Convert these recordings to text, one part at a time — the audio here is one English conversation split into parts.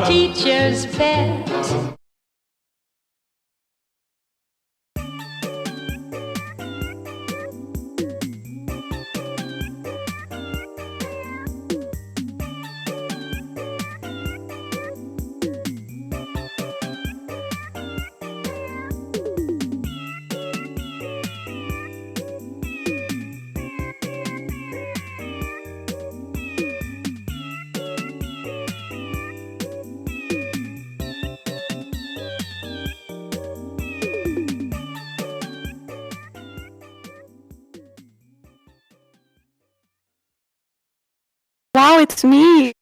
teacher's pet. Wow, it's me!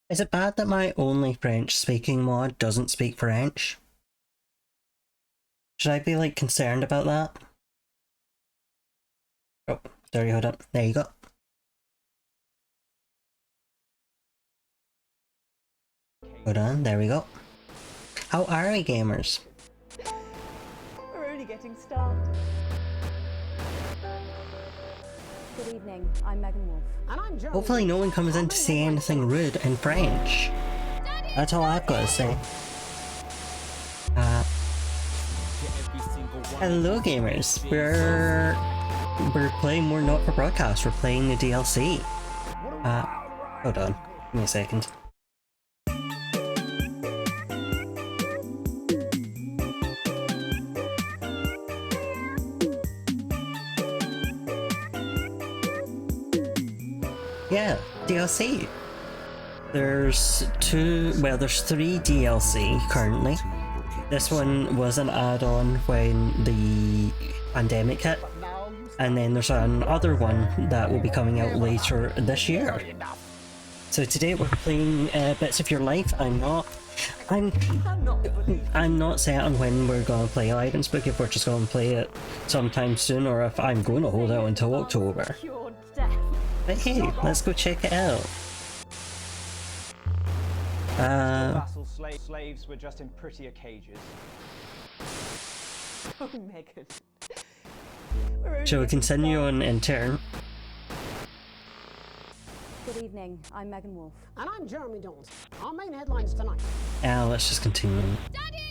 Is it bad that my only French-speaking mod doesn't speak French? Should I be, like, concerned about that? Oh, sorry, hold up. There you go. Hold on, there we go. How are we, gamers? We're only getting started. Good evening, I'm Megan Wolf. And I'm Joe. Hopefully no one comes in to say anything rude in French. That's all I've got to say. Hello gamers, we're we're playing more Not for Broadcast. We're playing the DLC. Hold on. Give me a second. Yeah, DLC. There's three DLC currently. This one was an add-on when the pandemic hit, and then there's another one that will be coming out later this year. So today we're playing Bits of Your Life. I'm not set on when we're gonna play Live and Spooky, if we're just gonna play it sometime soon, or if I'm going to hold out until October. But hey, let's go check it out. Vassal slaves were just in prettier cages. Oh, Megan. Shall we continue on in turn? Good evening. I'm Megan Wolf. And I'm Jeremy Dawes. Our main headlines tonight. Let's just continue. Starting!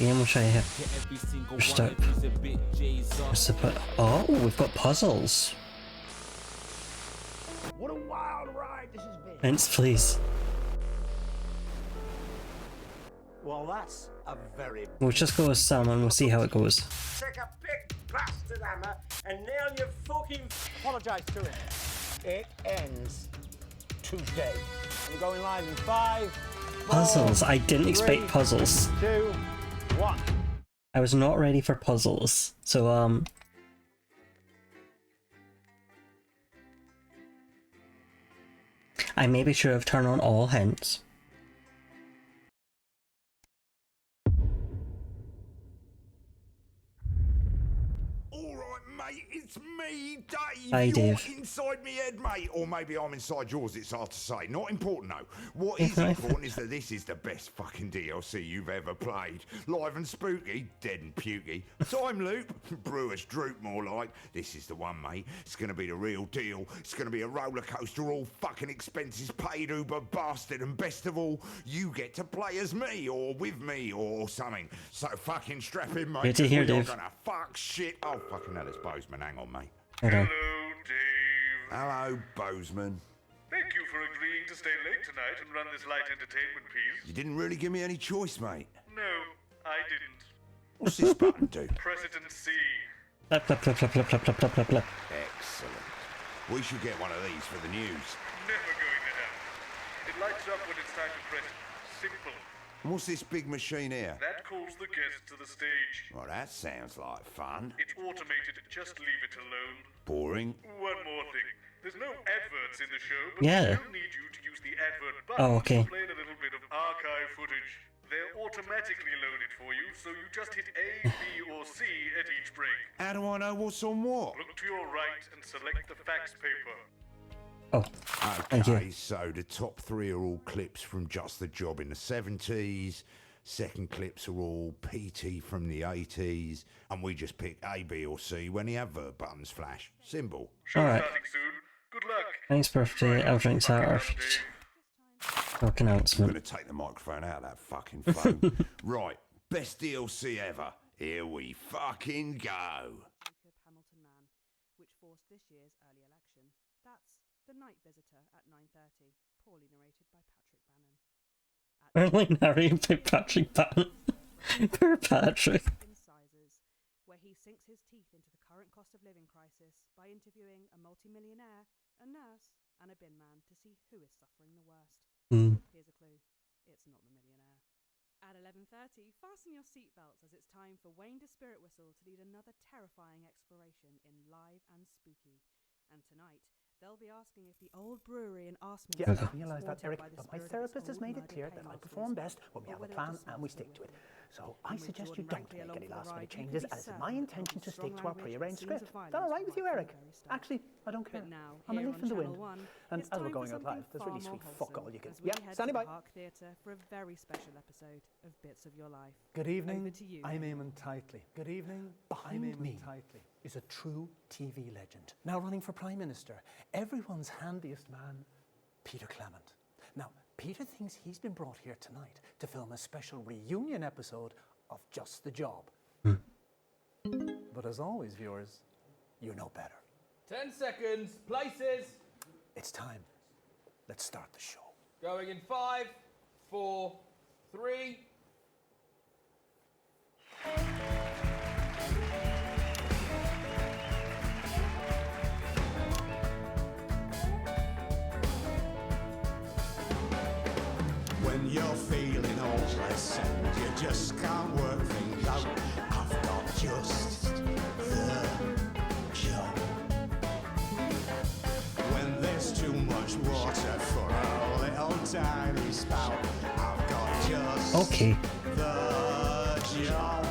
Yeah, we'll try it. Oh, we've got puzzles. What a wild ride this has been. Hints, please. Well, that's a very... We'll just go with some and we'll see how it goes. Take a big bastard hammer and nail your fucking... Apologise to him. It ends today. We're going live in 5, 4, Puzzles. I didn't expect puzzles. 2, 1. I was not ready for puzzles. So, I maybe should have turned on all hints. It's me, Dave. Hi, You're Dave. inside me head, mate. Or maybe I'm inside yours, it's hard to say. Not important, though. What is important is that this is the best fucking DLC you've ever played. Live and spooky, dead and pukey. Time loop, brewers droop more like. This is the one, mate. It's gonna be the real deal. It's gonna be a roller coaster, all fucking expenses paid, uber bastard. And best of all, you get to play as me, or with me, or something. So fucking strap in, mate. Good to hear, we are Dave. gonna fuck shit. Oh, fucking hell, it's Bozeman. Hang on, mate. Hold on. Hello, Dave. Hello, Bozeman. Thank you for agreeing to stay late tonight and run this light entertainment piece. You didn't really give me any choice, mate. No, I didn't. What's this button do? President C. Blah, blah, blah, blah, blah, blah, blah, blah, blah, blah. Excellent. We should get one of these for the news. Never going to happen. It lights up when it's time to press it. Simple. And what's this big machine here? That calls the guests to the stage. Well, that sounds like fun. It's automated. Just leave it alone. Boring. One more thing. There's no adverts in the show, but Yeah. we still need you to use the advert button Oh, okay. to play a little bit of archive footage. They're automatically loaded for you, so you just hit A, B, or C at each break. How do I know what's on what? Look to your right and select the fax paper. Oh, thank you. Okay, so the top 3 are all clips from Just the Job in the 70s. Second clips are all PT from the 80s. And we just pick A, B, or C when the advert buttons flash. Simple. Show Alright. starting soon. Good luck. Thanks, birthday. I'll drink Saturday. Talk I'm announcement. going to take the microphone out of that fucking phone. Right, best DLC ever. Here we fucking go. Jacob Hamilton Man, which forced this year's early election. That's The Night Visitor at 9:30, poorly narrated by Patrick Bannon. Early narrated by Patrick Bannon. Poor Patrick. Incisors, where he sinks his teeth into the current cost of living crisis by interviewing a multimillionaire, a nurse, and a bin man to see who is suffering the worst. Here's a clue. It's not the millionaire. At 11:30, fasten your seatbelts as it's time for Wayne the Spirit Whistle to lead another terrifying exploration in Live and Spooky. And tonight, they'll be asking if the old brewery in Arsmore... Yes, I realise that, Eric, but my therapist has made it clear that I perform best when we have a plan and we stick to it. So I suggest you don't make any last-minute changes, as it's my intention to stick to our pre-arranged script. Is that all right with you, Eric? Actually, I don't care. I'm a leaf in the wind. And as we're going out live, there's really sweet fuck all you can... Yeah, standing by. Theatre for a very special episode of Bits of Your Life. Good evening, Over to you, I'm David. Eamon Tightly. Good evening, Behind I'm Eamon me Tightly. is a true TV legend, now running for Prime Minister, everyone's handiest man, Peter Clement. Now, Peter thinks he's been brought here tonight to film a special reunion episode of Just the Job. But as always, viewers, you know better. 10 seconds, places. It's time. Let's start the show. Going in 5, 4, 3. When you're feeling hopeless and you just can't work things out, I've got just the job. When there's too much water for a little tiny spout, I've got just the job.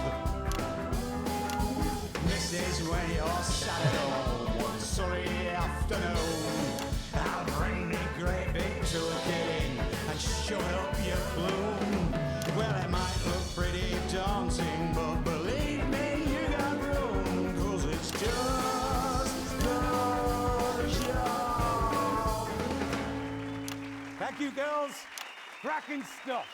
This is when you're sat at home one sunny afternoon. I'll bring me great big turkey and shove up your plume. Well, it might look pretty daunting, but believe me, you got room, 'cause it's just the job. Thank you, girls. Cracking stuff.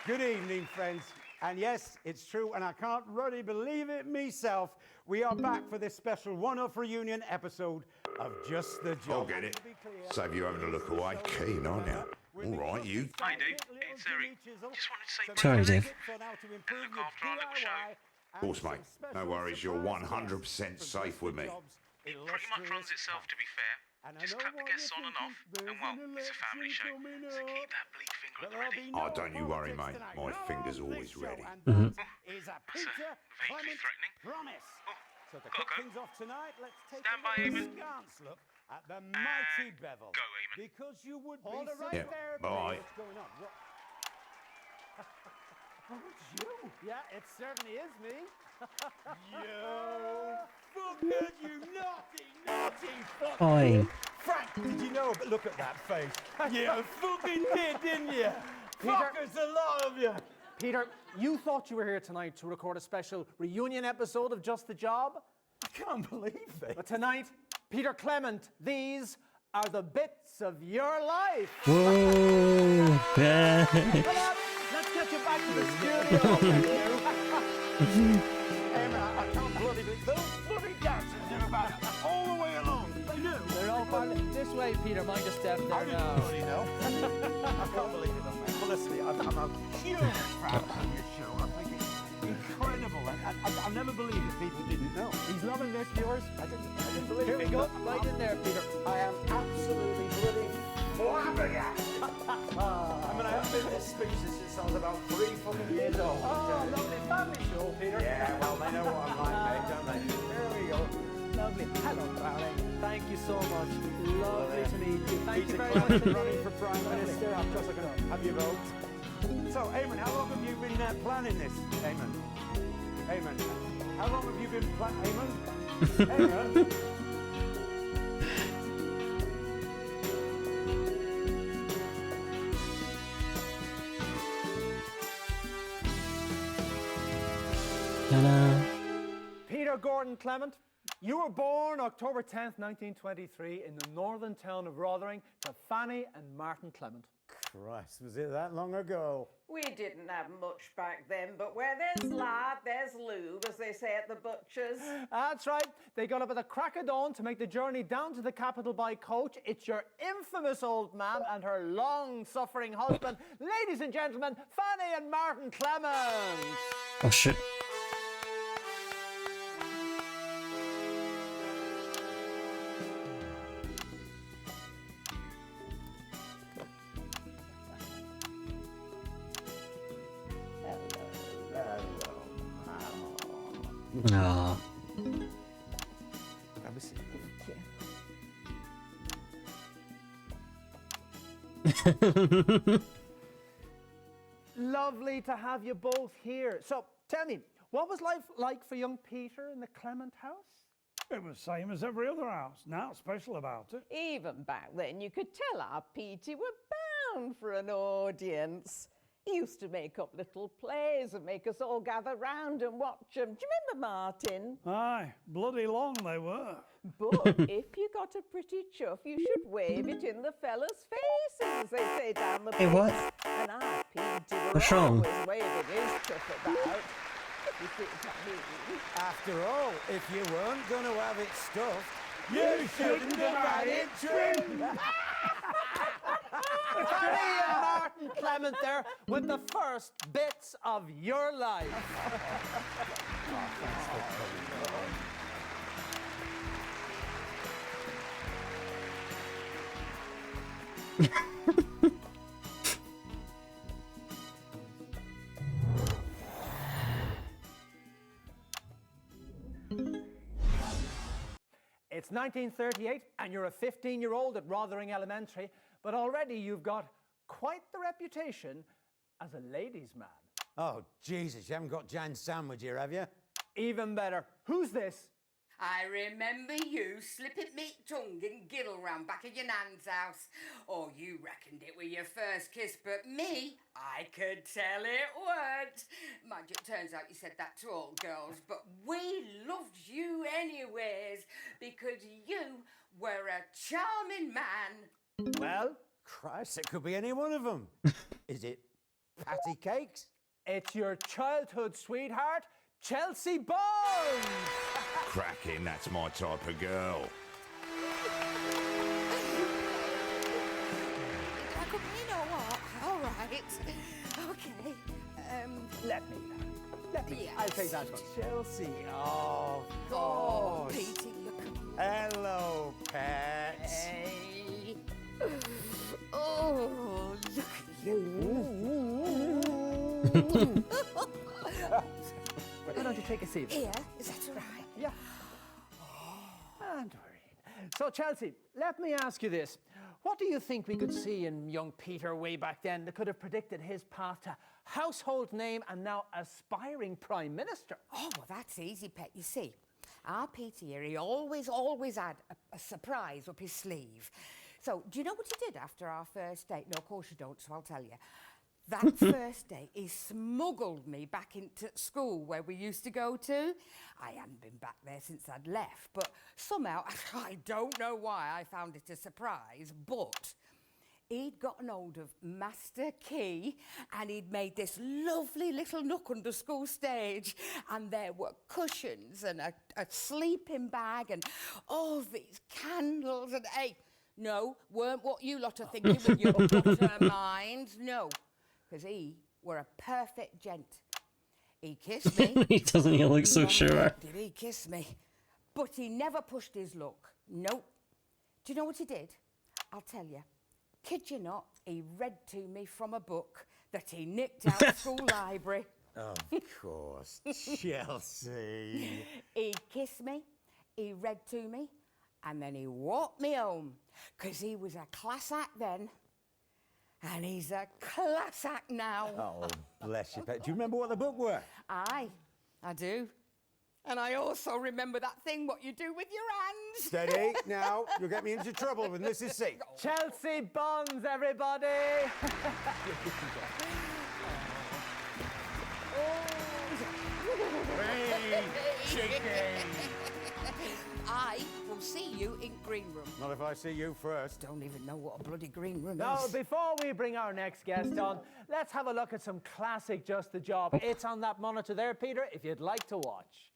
Good evening, friends. And yes, it's true, and I can't really believe it myself. We are back for this special one-off reunion episode of Just the Job. I'll get it. Save you having a look away. Keen, aren't you? All right, you. Hi, Dave. It's Eric. Just wanted to say Sorry, Dave. and look after our little show. Of course, mate. No worries. You're 100% safe with me. It pretty much runs itself, to be fair. Just clap the guests on and off, and well, it's a family show, so keep that bleak finger at the ready. Oh, don't you worry, mate. My finger's always ready. Is a That's Peter vaguely Clement threatening. promise. So to gotta kick go. things off tonight, let's take Stand by, a little Eamon. askance look at the mighty Bevel. Go, Eamon. Because you would be Hold it right Yeah, there, bye. What's going on? What? Oh, it's you. Yeah, it certainly is me. You fuckers, you naughty fuckers. Oi. Frank, did you know? But look at that face. You fucking did, didn't you? Fuckers, a lot of you. Peter, you thought you were here tonight to record a special reunion episode of Just the Job? I can't believe it. But tonight, Peter Clement, these are the bits of your life. Whoa. Yeah. Come on, let's get you back to the studio. Emma, I can't bloody believe those bloody dancers do about all the way along. They do. They're all part of this way, Peter. Mind a step there I didn't now. bloody know. I can't believe it, mate. Honestly, I'm a huge fan of your show. I think it's incredible. I never believed that people didn't know. He's loving this, viewers. I didn't believe Here it. we go. Right in there, Peter. I am absolutely bloody flabbergasted. I mean, I haven't been this speechless since I was about 3 fucking years old. Oh, lovely family show, Peter. Yeah, well, they know what I'm like, mate, don't they? There we go. Lovely. Hello, darling. Thank you so much. Lovely to meet you. Thank you very much for running for Prime Minister. Of course, I can Have your vote. So, Eamon, how long have you been planning this? Eamon, how long have you been planning? Eamon? Ta-da. Peter Gordon Clement, you were born October 10th, 1923 in the northern town of Rotherham to Fanny and Martin Clement. Christ, was it that long ago? We didn't have much back then, but where there's lard, there's lube, as they say at the butcher's. That's right. They got up at the crack of dawn to make the journey down to the capital by coach. It's your infamous old man and her long-suffering husband. Ladies and gentlemen, Fanny and Martin Clement. Oh shit. Aw. Have a seat. Lovely to have you both here. So, tell me, what was life like for young Peter in the Clement house? It was same as every other house. Now special about it. Even back then, you could tell our Petey were bound for an audience. He used to make up little plays and make us all gather round and watch them. Do you remember, Martin? Aye, bloody long they were. But if you got a pretty chuff, you should wave it in the fellas' faces, they say down the Hey, what? And our Petey were What's wrong? always waving his chuff about. you see what I mean? After all, if you weren't going to have it stuffed, You shouldn't have had it trimmed. Ian Martin Clement there with the first bits of your life. It's 1938 and you're a 15-year-old at Rothering Elementary, but already you've got quite the reputation as a ladies' man. Oh, Jesus, you haven't got Jan Sandwich here, have you? Even better. Who's this? I remember you slipping me tongue and giddle round back at your nan's house. Oh, you reckoned it were your first kiss, but me, I could tell it weren't. Mind you, it turns out you said that to all girls, but we loved you anyways, because you were a charming man. Well, Christ, it could be any one of them. Is it Patty Cakes? It's your childhood sweetheart, Chelsea Bones! Cracking, that's my type of girl. I come in or what? All right. Okay. Let me. Yes. I'll take that one. Chelsea, oh, Oh, gosh. Petey, look. Hello, pets. Hey. Oh, look at you. Why don't you take a seat? Here, is that all right? Yeah. And we're in. So, Chelsea, let me ask you this. What do you think we could see in young Peter way back then that could have predicted his path to household name and now aspiring Prime Minister? Oh, well, that's easy, Pet. You see, our Peter here, he always had a surprise up his sleeve. So, do you know what he did after our first date? No, of course you don't, so I'll tell you. That first day, he smuggled me back into school where we used to go to. I hadn't been back there since I'd left, but somehow, I don't know why I found it a surprise, but he'd gotten hold of Master Key and he'd made this lovely little nook under school stage, and there were cushions and a sleeping bag and all these candles and, hey, no, weren't what you lot are thinking with your butter minds, no. Because he were a perfect gent. He kissed me. He doesn't, he looks so sure. Did he kiss me? But he never pushed his luck. Nope. Do you know what he did? I'll tell you. Kid you not, he read to me from a book that he nicked out of school library. Of course, Chelsea. He kissed me, he read to me, and then he walked me home. Because he was a class act then. And he's a class act now. Oh, bless you, Pet. Do you remember what the book were? Aye, I do. And I also remember that thing what you do with your hands. Steady, now, you'll get me into trouble when this is safe. Chelsea Bonds, everybody! Hey, chicken! I will see you in green room. Not if I see you first. Don't even know what a bloody green room Now, is. before we bring our next guest on, let's have a look at some classic Just the Job. It's on that monitor there, Peter, if you'd like to watch.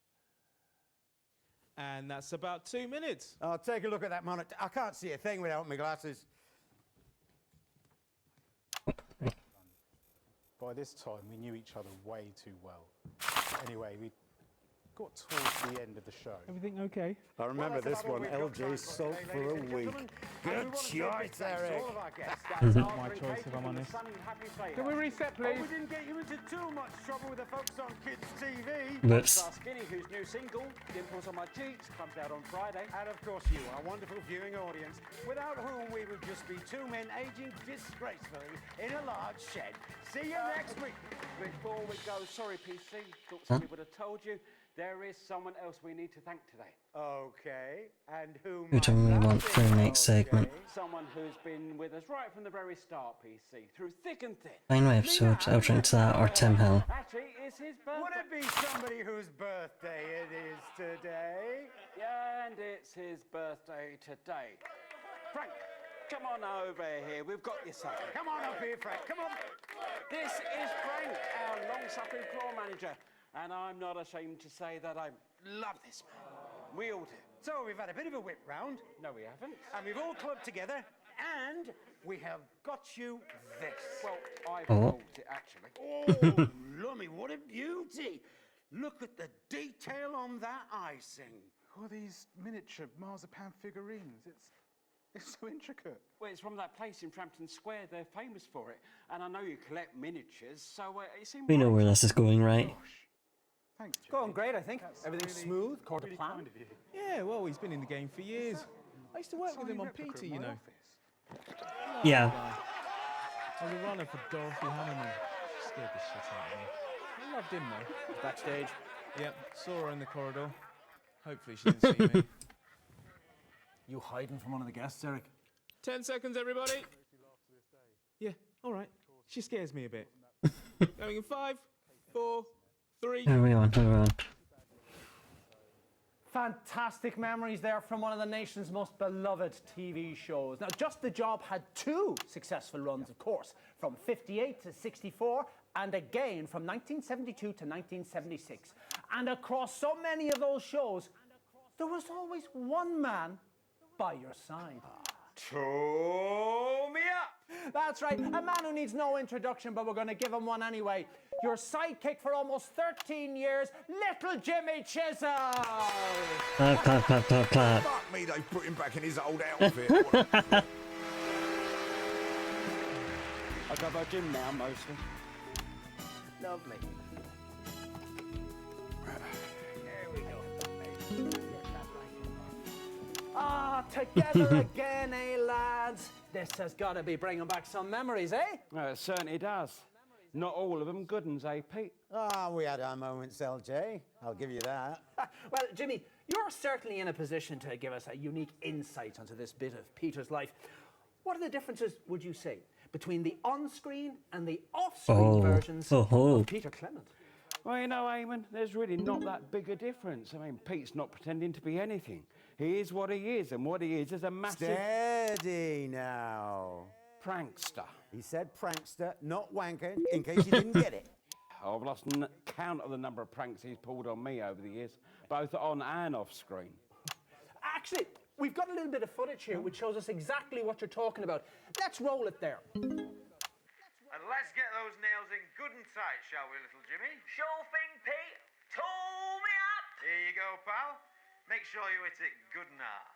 And that's about 2 minutes. I'll take a look at that monitor. I can't see a thing without my glasses. By this time, we knew each other way too well. Anyway, we got towards the end of the show. Everything okay? I remember this one, LJ Salt for a week. Good choice, Eric. Not my choice, if I'm honest. Can we reset, please? We didn't get you into too much trouble with the folks on Kids TV. Whoops. Skinny, whose new single, Dimples on My Cheeks, comes out on Friday. And of course you, our wonderful viewing audience, without whom we would just be two men aging disgracefully in a large shed. See you next week. Before we go, sorry, PC, thought somebody would have told you. There is someone else we need to thank today. Okay, and who Who do we want for the next segment? Someone who's been with us right from the very start, PC, through thick and thin. Final episode, I'll drink to that, or Tim Hill. Actually, it's his birthday. Would it be somebody whose birthday it is today? Yeah, and it's his birthday today. Frank, come on over here. We've got you something. Come on up here, Frank. Come on. This is Frank, our long-suffering floor manager. And I'm not ashamed to say that I love this man. We all do. So we've had a bit of a whip round. No, we haven't. And we've all clubbed together. And we have got you this. Well, I bought it, actually. Oh, lummy, what a beauty. Look at the detail on that icing. Who are these miniature marzipan figurines? It's so intricate. Well, it's from that place in Frampton Square. They're famous for it. And I know you collect miniatures, so it seems... We know where this is going, right? Thanks, It's going great, I think. Everything's really, smooth, according to plan. Kind of you. Yeah, well, he's been in the game for years. I used to work with him on Replica PT, in you my know. office. Yeah. I was a runner for Dorothy Hanneman. Scared the shit out of me. I loved him, though. Backstage. Yep, saw her in the corridor. Hopefully she didn't see me. You hiding from one of the guests, Eric? 10 seconds, everybody. Yeah, all right. She scares me a bit. Going in 5, 4, 3. Hurry on, hurry on. Fantastic memories there from one of the nation's most beloved TV shows. Now, Just the Job had 2 successful runs, of course, from 58 to 64, and again from 1972 to 1976. And across so many of those shows, there was always one man by your side. Tool me up! That's right, a man who needs no introduction, but we're going to give him one anyway. Your sidekick for almost 13 years, little Jimmy Chisholm! Clap, clap, clap, clap, clap. Fuck me, they put him back in his old outfit. I go by Jim now, mostly. Lovely. There we go. Ah, together again, eh, lads? This has got to be bringing back some memories, eh? Well, it certainly does. Not all of them good ones, eh, Pete? Ah, we had our moments, LJ. I'll give you that. Well, Jimmy, you're certainly in a position to give us a unique insight onto this bit of Peter's life. What are the differences, would you say, between the on-screen and the off-screen versions of Peter Clement? Well, you know, Eamon, there's really not that big a difference. I mean, Pete's not pretending to be anything. He is what he is, and what he is a massive... Steady now. Prankster. He said prankster, not wanker, in case you didn't get it. I've lost count of the number of pranks he's pulled on me over the years, both on and off screen. Actually, we've got a little bit of footage here which shows us exactly what you're talking about. Let's roll it there. And let's get those nails in good and tight, shall we, little Jimmy? Sure thing, Pete. Tool me up. Here you go, pal. Make sure you hit it good and hard.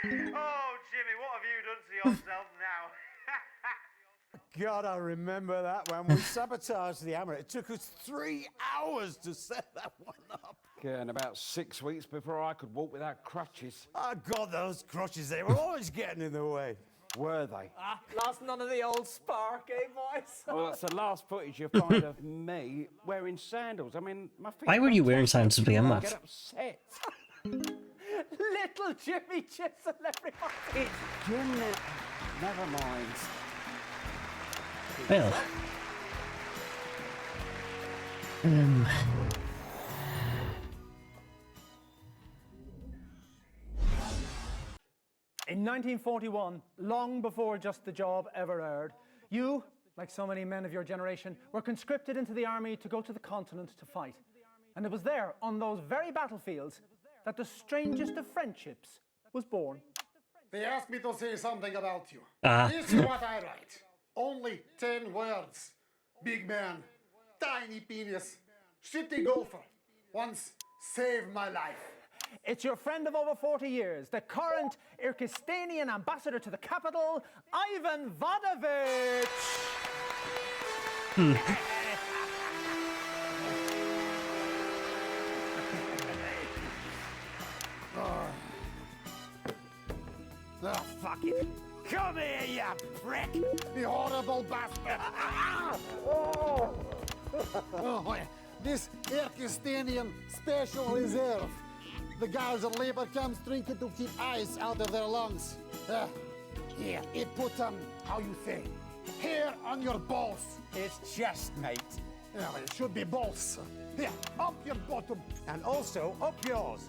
Oh, Jimmy, what have you done to yourself now? God, I remember that when we sabotaged the hammer. It took us 3 hours to set that one up. Yeah, and about 6 weeks before I could walk without crutches. Oh, God, those crutches, they were always getting in the way. Were they? Lost none of the old spark, eh, boys? Well, that's the last footage you find of me wearing sandals. I mean, my feet... Why were you wearing sandals to begin I with? get upset. Little Jimmy Chisholm, everybody. It's Jim now. Never mind. Well. In 1941, long before Just the Job ever aired, you, like so many men of your generation, were conscripted into the army to go to the continent to fight. And it was there, on those very battlefields, that the strangest of friendships was born. They asked me to say something about you. Ah. This is what I write. Only 10 words. Big man, tiny penis, shitty golfer. Once saved my life. It's your friend of over 40 years, the current Kyrgyzstanian ambassador to the capital, Ivan Vodovich. Oh, fuck it. Come here, you prick! You horrible bastard! Oh, this Kyrgyzstanian Special Reserve. The guards at labor camps drinking to keep ice out of their lungs. Here, it put how you say, hair on your balls. It's chest, mate. Yeah, well, it should be balls. Here, up your bottom. And also up yours.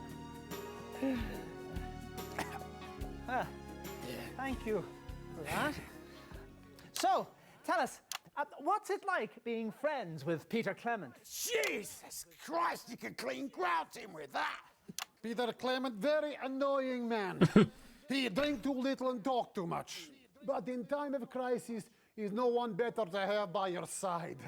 Thank you for that. So, tell us, what's it like being friends with Peter Clement? Jesus Christ, you can clean grout him with that. Peter Clement, very annoying man. He drink too little and talk too much. But in time of crisis, he's no one better to have by your side.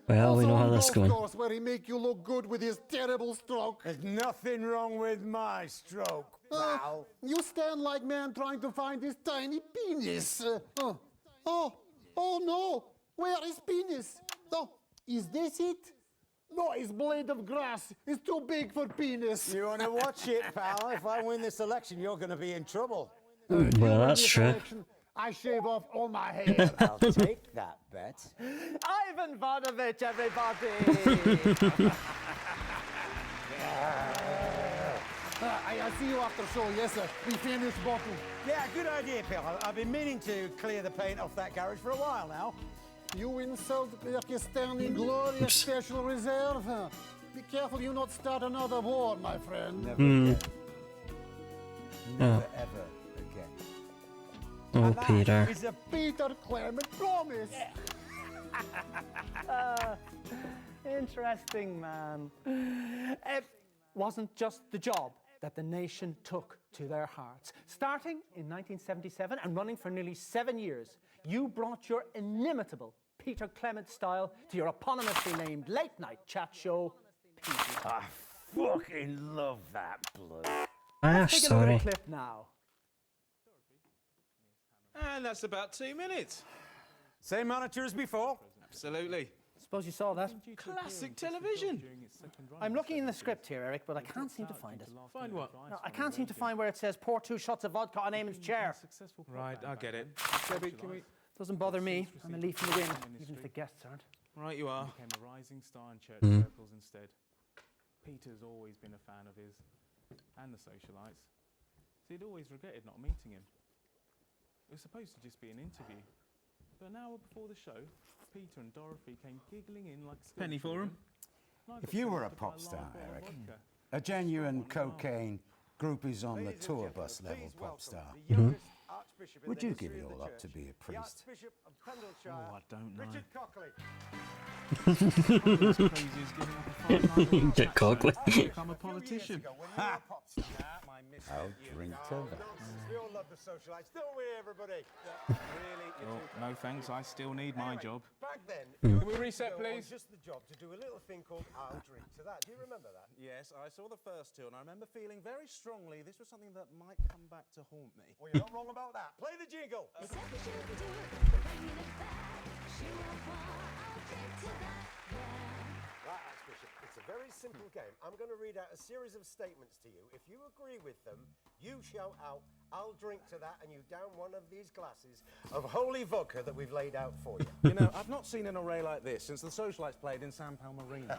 Well, we know how Also, that's golf going. course where he make you look good with his terrible stroke. There's nothing wrong with my stroke, pal. You stand like man trying to find his tiny penis. Oh no! Where is penis? Oh, is this it? No, it's blade of grass. It's too big for penis. You want to watch it, pal? If I win this election, you're going to be in trouble. Well, that's true. I shave off all my hair. I'll take that bet. Ivan Vonovich, everybody! I'll see you after show, yes sir. We finish bottle. Yeah, good idea, pal. I've been meaning to clear the paint off that garage for a while now. You insult Kyrgyzstani glorious special reserve. Be careful you not start another war, my friend. Never again. Never ever again. Oh, Peter. It's a Peter Clement promise. Interesting, man. It wasn't just the job that the nation took to their hearts. Starting in 1977 and running for nearly 7 years, you brought your inimitable Peter Clement style to your eponymously named late-night chat show, Peter. I fucking love that bloke. I'm Take a sorry. little clip now. And that's about 2 minutes. Same monitor as before? Absolutely. Suppose you saw that? Classic television. I'm looking in the script here, Eric, but I can't seem to find it. Find what? No, I can't seem to find where it says pour 2 shots of vodka on Eamon's chair. Right, I get it. Debbie, can we... Doesn't bother me. I'm a leaf in the wind, even if the guests aren't. Right, you are. Became a rising star in church Mm. circles instead. Peter's always been a fan of his and the socialites. So he'd always regretted not meeting him. It was supposed to just be an interview. But an hour before the show, Peter and Dorothy came giggling in like Penny for 'em. If you were a pop star, Eric, a genuine cocaine, groupies on the tour bus level pop star, would you give it all up to be a priest? Oh, I don't know. Richard Cockley. As crazy as giving up a five-night Get Cockley. become a politician. I'll drink to that. We all love the socialites, don't we, everybody? Oh, no thanks, I still need my job. Back then, Can we reset, go on please? just the job to do a little thing called I'll drink to that. Do you remember that? Yes, I saw the first two and I remember feeling very strongly this was something that might come back to haunt me. Well, you're not wrong about that. Play the jingle. Right, Archbishop, it's a very simple game. I'm going to read out a series of statements to you. If you agree with them, you shout out, I'll drink to that, and you down one of these glasses of holy vodka that we've laid out for you. You know, I've not seen an array like this since the socialites played in San Palmarino.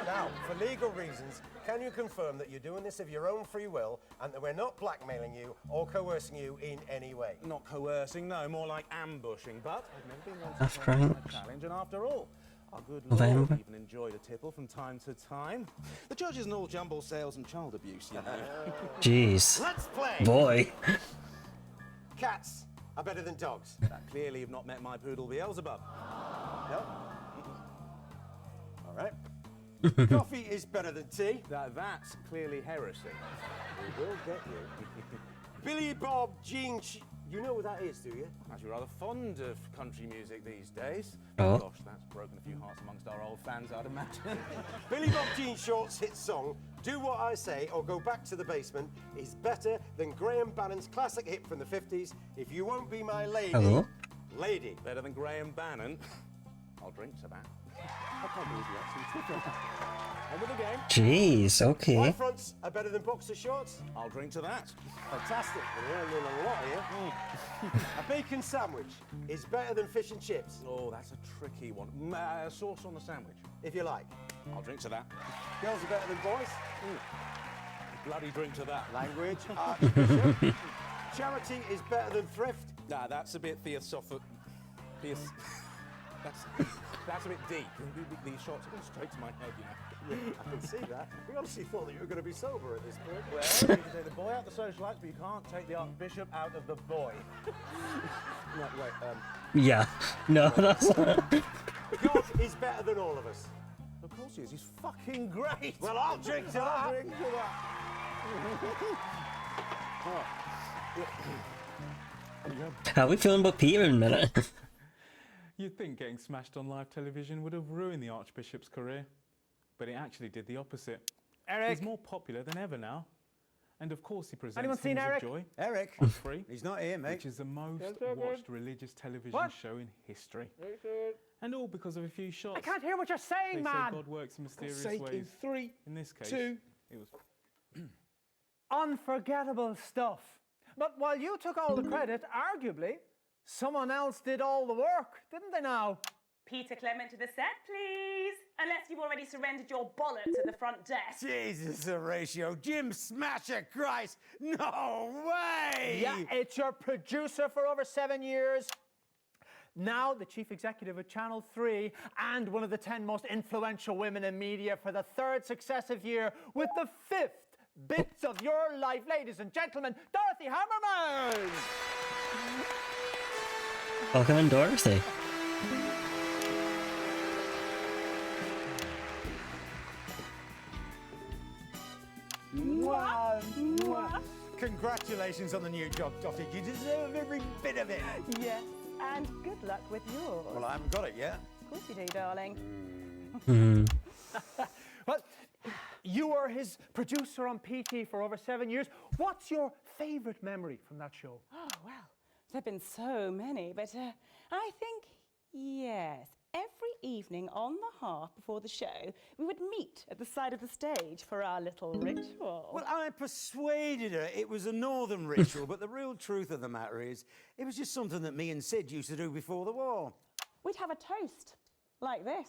Now, for legal reasons, can you confirm that you're doing this of your own free will and that we're not blackmailing you or coercing you in any way? Not coercing, no, more like ambushing, but I've never been one That's to right. a challenge, and after all, our good November. Lord even enjoyed a tipple from time to time. The judge isn't all jumble sales and child abuse, you know. Jeez. Let's play! Boy. Cats are better than dogs. That clearly you've not met my poodle Beelzebub. No? All right. Coffee is better than tea. That's clearly heresy. We will get you. Billy Bob Jean... You know what that is, do you? I'm actually rather fond of country music these days. Oh. Gosh, that's broken a few hearts amongst our old fans, I'd imagine. Billy Bob Jean Short's hit song, Do What I Say or Go Back to the Basement, is better than Graham Bannon's classic hit from the 50s, If You Won't Be My Lady. Hello? Lady. Better than Graham Bannon. I'll drink to that. I can't believe you actually took it. On with the game. Jeez, okay. White fronts are better than boxer shorts. I'll drink to that. Fantastic. We're learning a lot here. A bacon sandwich is better than fish and chips. Oh, that's a tricky one. Sauce on the sandwich. If you like. I'll drink to that. Girls are better than boys. Bloody drink to that. Language. Archbishop. Charity is better than thrift. Nah, that's a bit theosophic. That's a bit deep. These shots are going straight to my head, you know. Yeah, I can see that. We honestly thought that you were going to be sober at this point. Well, you can take the boy out the socialites, but you can't take the Archbishop out of the boy. No, wait, Yeah. No, that's not. God is better than all of us. Of course he is. He's fucking great. Well, I'll drink to that. I'll drink to that. How are we feeling about Peter in a minute? You'd think getting smashed on live television would have ruined the Archbishop's career, but it actually did the opposite. Eric! He's more popular than ever now. And of course he presents Anyone seen Hymns Eric? of Joy. Eric? On Free. He's not here, mate. Which is the most Yes, watched religious television show in history. And all because of a few shots. I can't hear what you're saying, They man. say God works in mysterious God's sake, ways. in 3, In this case, 2. it was... Unforgettable stuff. But while you took all the credit, arguably, someone else did all the work, didn't they now? Peter Clement to the set, please. Unless you've already surrendered your bollocks at the front desk. Jesus, Horatio. Jim Smasher Christ. No way! Yeah, it's your producer for over 7 years. Now the chief executive of Channel 3 and one of the 10 most influential women in media for the 3rd successive year with the 5th bits of your life, ladies and gentlemen, Dorothy Hammerman! Welcome in, Dorothy. Mwah, mwah. Congratulations on the new job, Dottie. You deserve every bit of it. Yes, and good luck with yours. Well, I haven't got it yet. Of course you do, darling. Well, you were his producer on PT for over 7 years. What's your favourite memory from that show? Oh, well, there have been so many, but I think, yes, every evening on the half before the show, we would meet at the side of the stage for our little ritual. Well, I persuaded her it was a northern ritual, but the real truth of the matter is, it was just something that me and Sid used to do before the war. We'd have a toast, like this.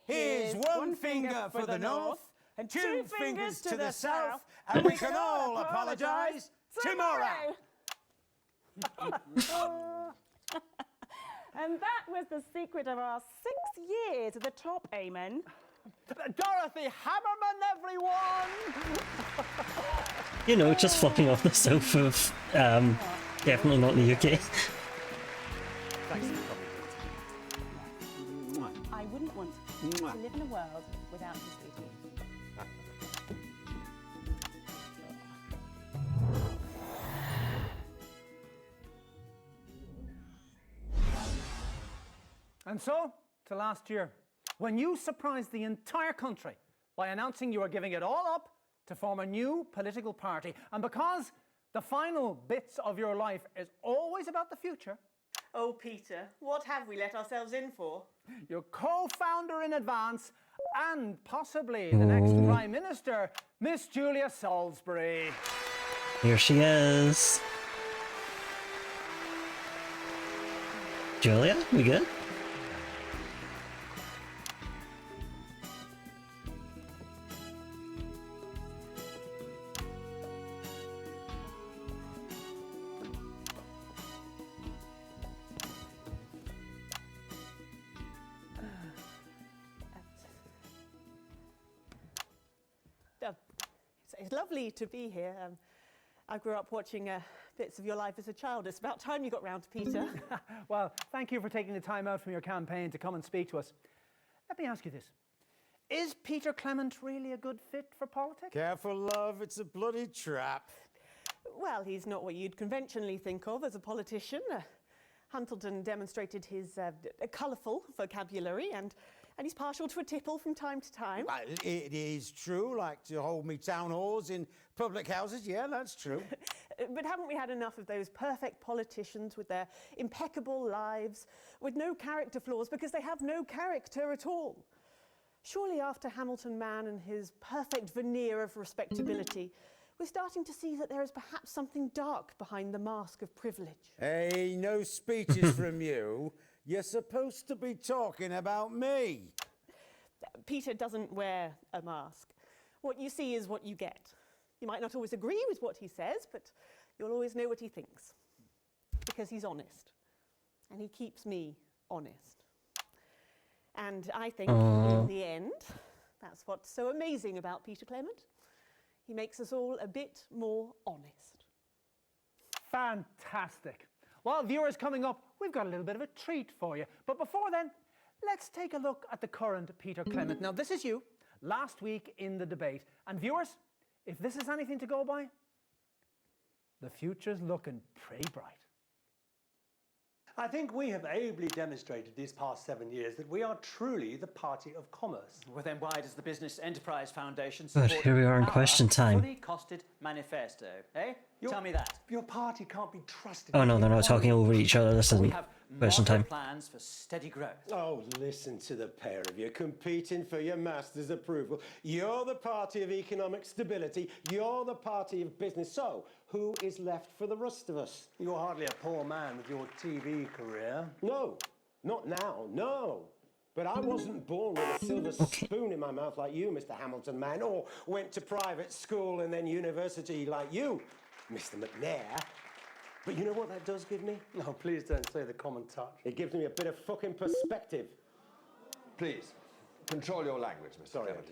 Here's one finger for the north, and 2 fingers to the south, and we can all apologise tomorrow. And that was the secret of our 6 years at the top, Eamon. Dorothy Hammerman, everyone! You know, just flopping off the sofa of, definitely not in the UK. Thanks for coming. I wouldn't want to live in a world without you, sweetie. And so, to last year, when you surprised the entire country by announcing you were giving it all up to form a new political party, and because the final bits of your life is always about the future. Oh, Peter, what have we let ourselves in for? Your co-founder in advance, and possibly the next Prime Minister, Miss Julia Salisbury. Here she is. Julia, we good? It's lovely to be here. I grew up watching bits of your life as a child. It's about time you got round to Peter. Well, thank you for taking the time out from your campaign to come and speak to us. Let me ask you this. Is Peter Clement really a good fit for politics? Careful, love, it's a bloody trap. Well, he's not what you'd conventionally think of as a politician. Huntleton demonstrated his colourful vocabulary and he's partial to a tipple from time to time. Well, it is true, like to hold me town halls in public houses. Yeah, that's true. But haven't we had enough of those perfect politicians with their impeccable lives, with no character flaws because they have no character at all? Surely after Hamilton Man and his perfect veneer of respectability, we're starting to see that there is perhaps something dark behind the mask of privilege. Hey, no speeches from you. You're supposed to be talking about me. Peter doesn't wear a mask. What you see is what you get. You might not always agree with what he says, but you'll always know what he thinks. Because he's honest. And he keeps me honest. And I think, in the end, That's what's so amazing about Peter Clement. He makes us all a bit more honest. Fantastic. Well, viewers, coming up, we've got a little bit of a treat for you. But before then, let's take a look at the current Peter Clement. Now, this is you, last week in the debate. And viewers, if this is anything to go by, the future's looking pretty bright. I think we have ably demonstrated these past 7 years that we are truly the party of commerce. Well, then why does the Business Enterprise Foundation Good, support here we are in our question time. fully costed manifesto? Eh? Tell me that. Your party can't be trusted. Oh no, they're not talking over each other. This isn't question time. Plans for steady growth. Oh, listen to the pair of you competing for your master's approval. You're the party of economic stability. You're the party of business. So, who is left for the rest of us? You're hardly a poor man with your TV career. No, not now, no. But I wasn't born with a silver spoon in my mouth like you, Mr. Hamilton Man, or went to private school and then university like you, Mr. McNair. But you know what that does give me? No, please don't say the common touch. It gives me a bit of fucking perspective. Please, control your language, Mr. Sorry, Clement.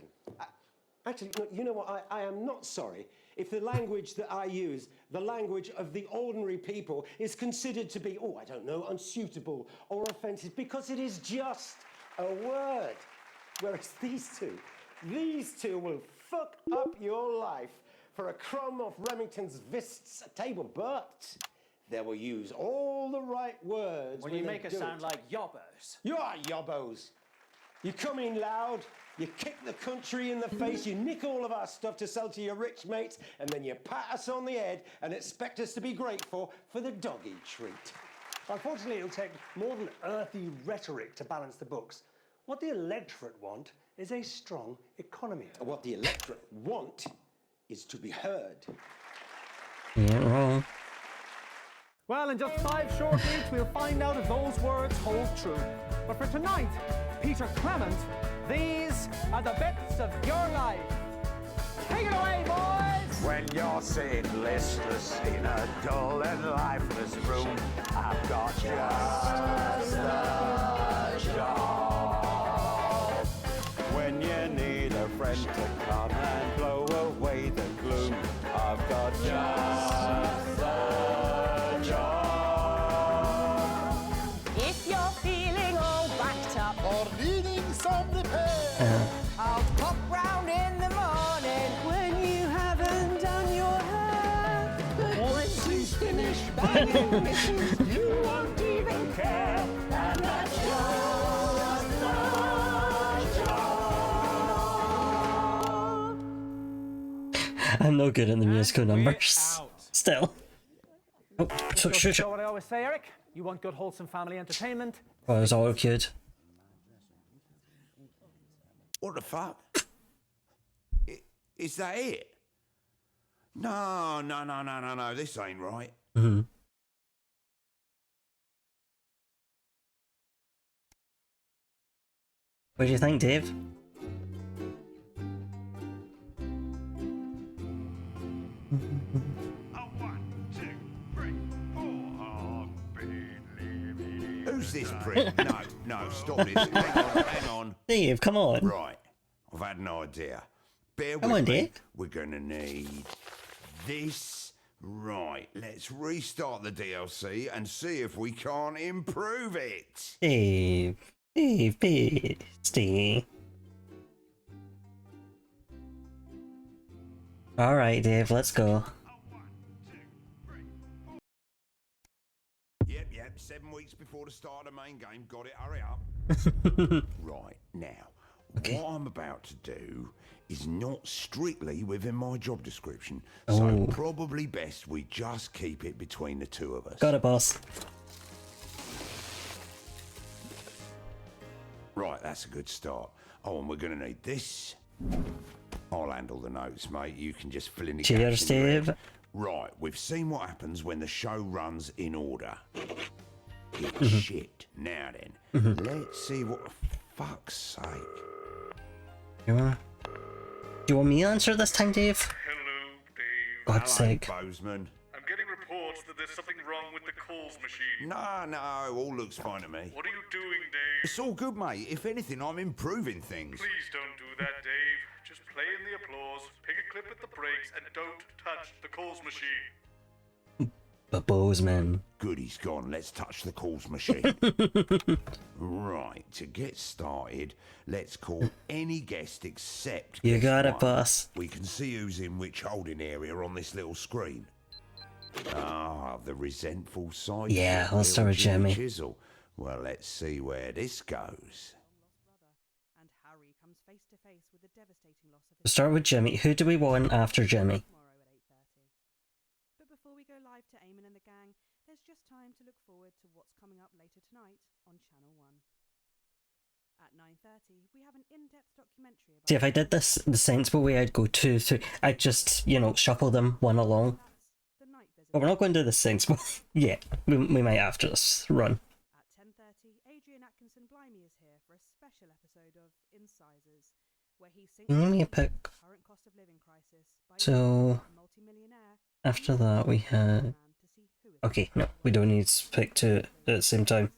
Actually, no, you know what? I am not sorry if the language that I use, the language of the ordinary people, is considered to be, oh, I don't know, unsuitable or offensive, because it is just a word. Whereas these two will fuck up your life for a crumb of Remington's Vist's table, but they will use all the right words. Well, when you they make us do sound it. like yobbos. You are yobbos. You come in loud, you kick the country in the face, you nick all of our stuff to sell to your rich mates, and then you pat us on the head and expect us to be grateful for the doggy treat. Unfortunately, it'll take more than earthy rhetoric to balance the books. What the electorate want is a strong economy. What the electorate want is to be heard. Yeah, wrong. Well, in just 5 short weeks, we'll find out if those words hold true. But for tonight, Peter Clement, these are the bits of your life. Take it away, boys! When you're sitting listless in a dull and lifeless room, I've got just the job. When you need a friend to come and blow away the gloom, I've got just the job. If you're feeling all backed up or needing some repair, I'll pop round in the morning when you haven't done your hair. Once he's finished banging missus, you won't even care. And that's just the job. I'm no good at the musical numbers. Still. Oh, so, Just what I always say, Eric. You want good, wholesome family entertainment? oh, it's all good. What the fuck? Is that it? No, this ain't right. Mm-hmm. What do you think, Dave? Who's this prick? No, stop this. Hang on. Dave, come on. Right, I've had an idea. Bear Come with on, me. Dave. We're gonna need this. Right, let's restart the DLC and see if we can't improve it. Dave. Steve. Alright, Dave, let's go. Yep, 7 weeks before the start of the main game. Got it, hurry up. Right, now, what I'm about to do is not strictly within my job description, so Oh. probably best we just keep it between the two of us. Got it, boss. Right, that's a good start. Oh, and we're going to need this. I'll handle the notes, mate. You can just fill in the Cheers, gaps in your head. Dave. Right, we've seen what happens when the show runs in order. It's Mhm. shit. Now then, Mhm. let's see what the fuck's sake. Do you want me to answer this time, Dave? Hello, Dave. God's Hello, sake. Bozeman. I'm getting reports that there's something wrong with the calls machine. No, all looks fine to me. What are you doing, Dave? It's all good, mate. If anything, I'm improving things. Please don't do that, Dave. Just play in the applause, pick a clip at the breaks, and don't touch the calls machine. But Bozeman. Good, he's gone. Let's touch the calls machine. Right, to get started, let's call any guest except You guest got it, one. boss. We can see who's in which holding area on this little screen. Ah, the resentful side. Yeah, of let's start with little Jimmy. Chisel. Well, let's see where this goes. Start with Jimmy. Who do we want after Jimmy? But before we go live to Eamon and the gang, there's just time to look forward to what's coming up later tonight on Channel 1. At 9:30, we have an in-depth documentary about... See, if I did this the sensible way, I'd go 2, 3. I'd just, you know, shuffle them one along. But we're not going to do this sensible yet. We might after this run. At 10:30, Adrian Atkinson Blimey is here for a special episode of Incisors, where he sinks Let me into pick. the current cost of living crisis by So a multi-millionaire. after that we had. Okay, no, we don't need to pick 2 at the same time.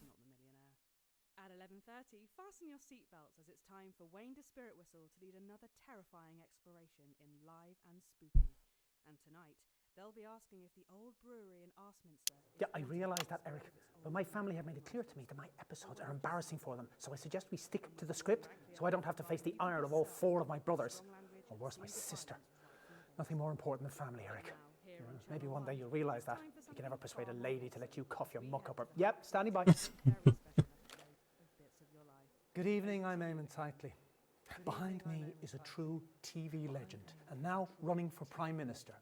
At 11:30, fasten your seatbelts as it's time for Wayne the Spirit Whistle to lead another terrifying exploration in Live and Spooky. And tonight, they'll be asking if the old brewery in Arsminster... Yeah, I realise that, Eric. But my family have made it clear to me that my episodes are embarrassing for them. So I suggest we stick to the script so I don't have to face the ire of all 4 of my brothers. Or worse, my sister. Nothing more important than family, Eric. Maybe one day you'll realise that. You can never persuade a lady to let you cough your muck up her... Yep, standing by. Good evening, I'm Eamon Titley. Behind me is a true TV legend, and now running for Prime Minister.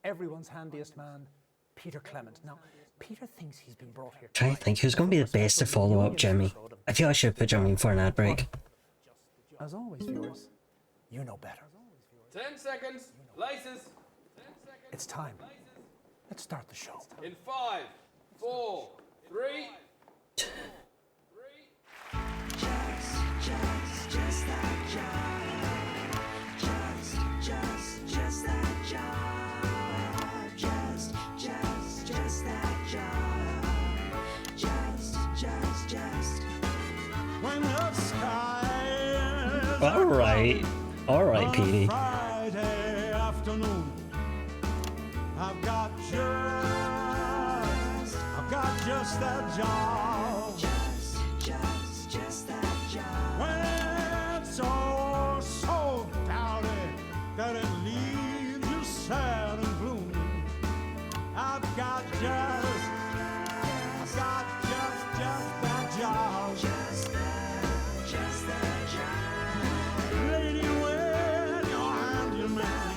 Everyone's handiest man, Peter Clement. Now, Peter thinks he's been brought here... Trying to think who's going to be the best to follow up Jimmy. I feel I should put Jimmy for an ad break. As always, viewers, you know better. 10 seconds. Laces. It's time. Let's start the show. In 5, 4, 3. Just that job. Just that job. Just that job. Just. When the sky is Alright, Petey. Friday afternoon, I've got just that job. Just that job. When it's all so dowdy that it leaves you sad and gloomy, I've got just that job. Just that job. Lady, when your handyman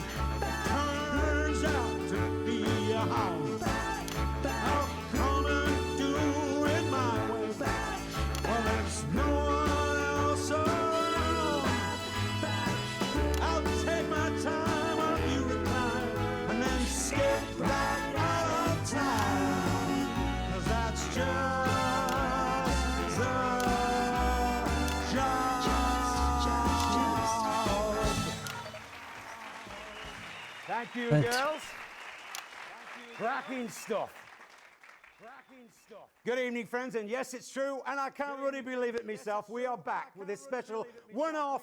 turns out to be a hound, I'll come and do it my way. Well, there's no one else around. I'll take my time while you recline, and then skip right out of time. 'Cause that's just the job. Thank you, Right. girls. Cracking stuff. Good evening, friends, and yes, it's true, and I can't really believe it myself. We are back with this special one-off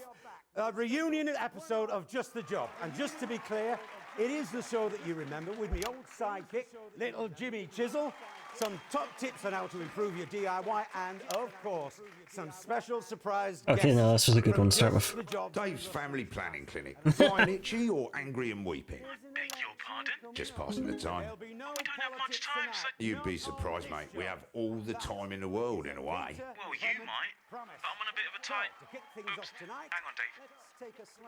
reunion episode of Just the Job. And just to be clear, it is the show that you remember with me old sidekick, little Jimmy Chisel, some top tips on how to improve your DIY, and of course, some special surprise Okay, guests no, this was a good from one to start Just with. the Job. Dave's family planning clinic. Fine, itchy, or angry and weeping? Beg your pardon? Just passing the time. We don't have much time, so... You'd be surprised, mate. We have all the time in the world, in a way. Well, you might, but I'm on a bit of a tight... Oops, hang on, Dave.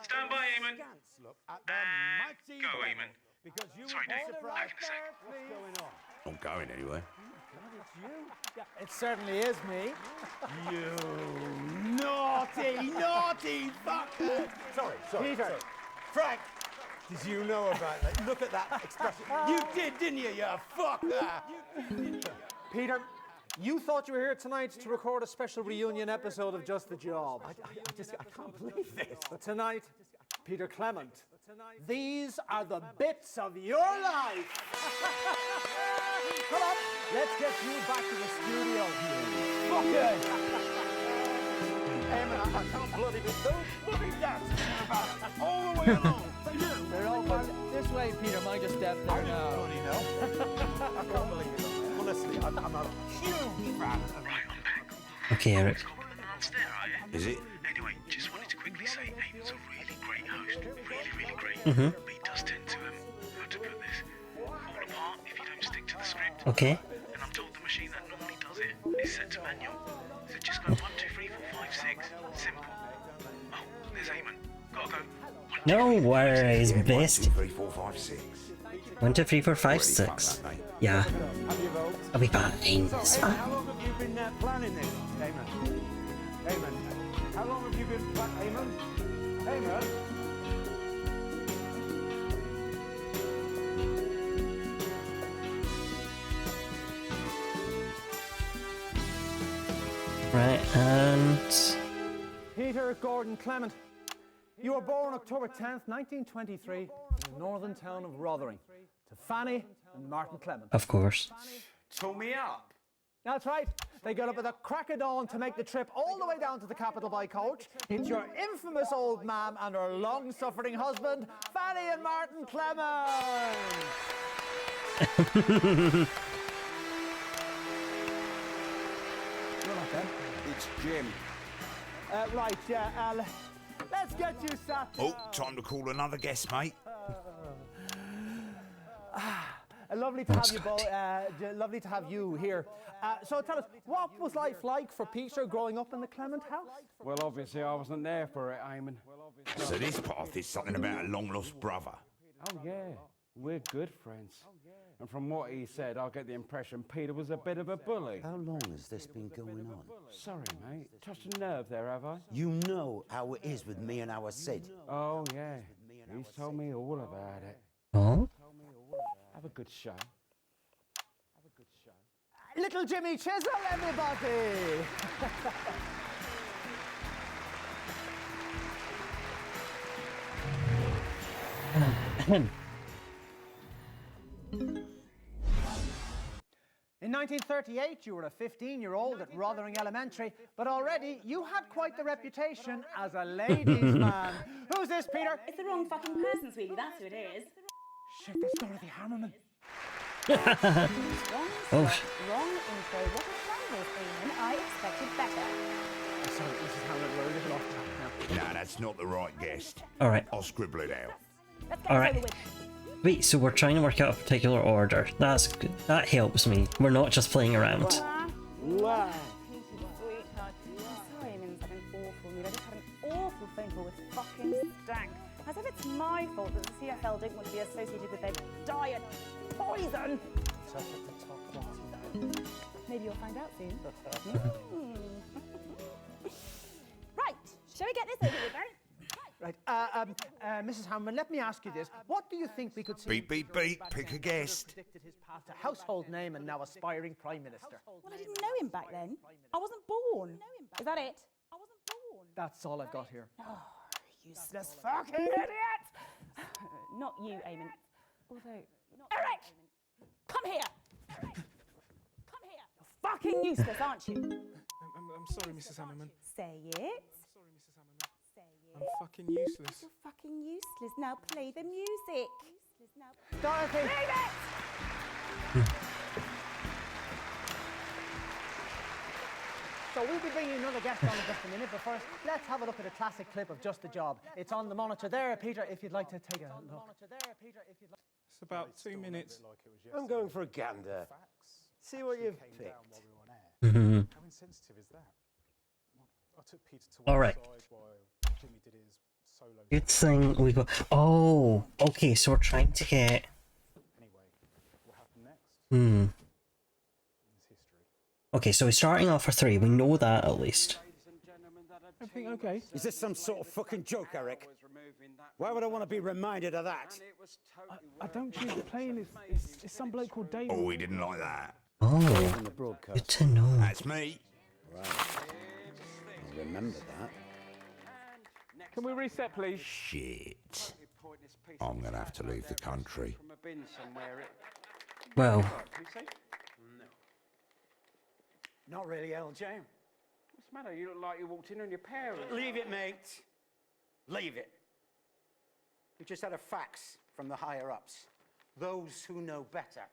Stand by, Eamon. And go, Eamon. Sorry, Dave, back in a sec. Not going anywhere. It certainly is me. You naughty fucker! Sorry, Peter. sorry. Frank, did you know about that? Look at that expression. You did, didn't you fucker? Peter, you thought you were here tonight to record a special reunion episode of Just the Job. I can't believe this. But tonight, Peter Clement, these are the bits of your life. Let's get you back to the studio. Fuckers! Eamon, I can't bloody be those bloody dancing about all the way along. They're all this way, Peter. Mind your step there now. Bloody hell. I can't believe it. Honestly, I'm a huge fan of Okay, Eric. Is it? Anyway, just wanted to quickly say Eamon's a really great host. Really, really great. Mhm. But he does tend to, how to put this, fall apart if you don't stick to the script. Okay. And I'm told the machine that normally does it is set to manual. So just go 1, 2, 3, 4, 5, 6. Simple. Oh, there's Eamon. Gotta go. No worries, best. 1, 2, 3, 4, 5, 6. 1, 2, 3, 4, 5, 6. Yeah. I'll be fine. It's How fine. long have you been planning this, Eamon? Eamon, how long have you been planning? Eamon? Eamon? Right, and Peter Gordon Clement. You were born October 10th, 1923, in the northern town of Rotherham, to Fanny and Martin Clement. of course. Tool me up. That's right. They got up at the crack of dawn to make the trip all the way down to the capital by coach. It's your infamous old mam and her long-suffering husband, Fanny and Martin Clement. You're not them. It's Jim. Right, yeah, let's get you sat Oh, time to call another guest, mate. Lovely to have you both. Lovely to have you here. So tell us, what was life like for Peter growing up in the Clement house? Well, obviously, I wasn't there for it, Eamon. So this path is something about a long-lost brother. Oh, yeah. We're good friends. And from what he said, I get the impression Peter was a bit of a bully. How long has this been going on? Sorry, mate. Touched a nerve there, have I? You know how it is with me and our Sid. Oh, yeah. He's told me all about it. Oh? Have a good show. Little Jimmy Chisel, everybody! In 1938, you were a 15-year-old at Rotherham Elementary, but already you had quite the reputation as a ladies' man. Who's this, Peter? It's the wrong fucking person, sweetie. That's who it is. Shit, that's Dorothy Hammerman. Wrong info. What a shambles, Eamon. I expected better. Sorry, Mrs. Hammerman, we're a little off track now. No, that's not the right guest. All right. I'll scribble it out. Let's get All it right. over with. Wait, so we're trying to work out a particular order. That's good. That helps me. We're not just playing around. Wow. Peter, sweetheart. I'm sorry, Eamon's had an awful mood. I just had an awful phone call with fucking stank. As if it's my fault that the CFL didn't want to be associated with their diet poison. Maybe you'll find out soon. Right, shall we get this over with then? Right, Mrs. Hammerman, let me ask you this. What do you think we could see? Beep, beep, beep. Pick a guest. Predicted his path to household name and now aspiring Prime Minister. Well, I didn't know him back then. I wasn't born. Is that it? I wasn't born. That's all I've got here. Oh, useless fucking idiot! Not you, Eamon. Although, Eric! Come here! Come here! You're fucking useless, aren't you? I'm sorry, Mrs. Hammerman. Say it. I'm fucking useless. You're fucking useless. Now play the music. Dorothy! Leave it! So we'll be bringing another guest on in just a minute, but first, let's have a look at a classic clip of Just the Job. It's on the monitor there, Peter, if you'd like to take a look. It's about 2 minutes. I'm going for a gander. See what you've picked. Mhm. How insensitive is that? I took Peter to All one right. side while Jimmy did his solo. Good thing we got. Oh, okay. So we're trying to get. What happened next? Hmm. Okay, so we're starting off for 3. We know that at least. Everything okay? Is this some sort of fucking joke, Eric? Why would I want to be reminded of that? I don't choose the plane. It's some bloke called David. Oh, he didn't like that. Oh, good to know. That's me. Right. I'll remember that. Can we reset, please? Shit. I'm going to have to leave the country. Well, Not really, LJ. What's the matter? You look like you walked in on your parents. Leave it, mate. Leave it. We just had a fax from the higher-ups. Those who know better.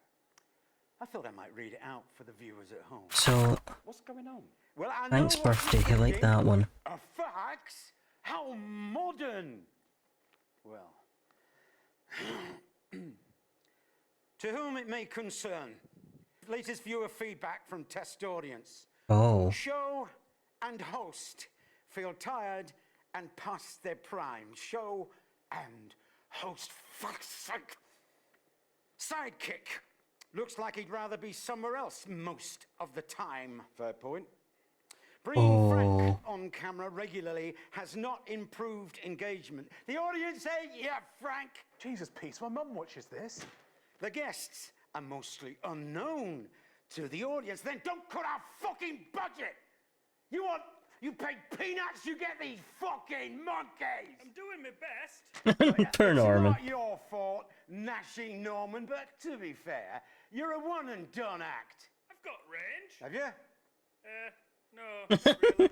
I thought I might read it out for the viewers at home. So, what's going on? Well, I thanks, know what birthday. you're I like that one. A fax? How modern! Well, to whom it may concern, latest viewer feedback from test audience. Oh. Show and host feel tired and past their prime. Show and host, fuck's sake. Sidekick. Looks like he'd rather be somewhere else most of the time. Fair point. Bringing Frank on camera regularly has not improved engagement. The audience say, yeah, Frank. Jesus, Peter, my mum watches this. The guests are mostly unknown to the audience. Then don't cut our fucking budget. You pay peanuts, you get these fucking monkeys. I'm doing my best. Per Norman. It's not your fault, Gnashing Norman, but to be fair, you're a one and done act. I've got range. Have you? No, not really.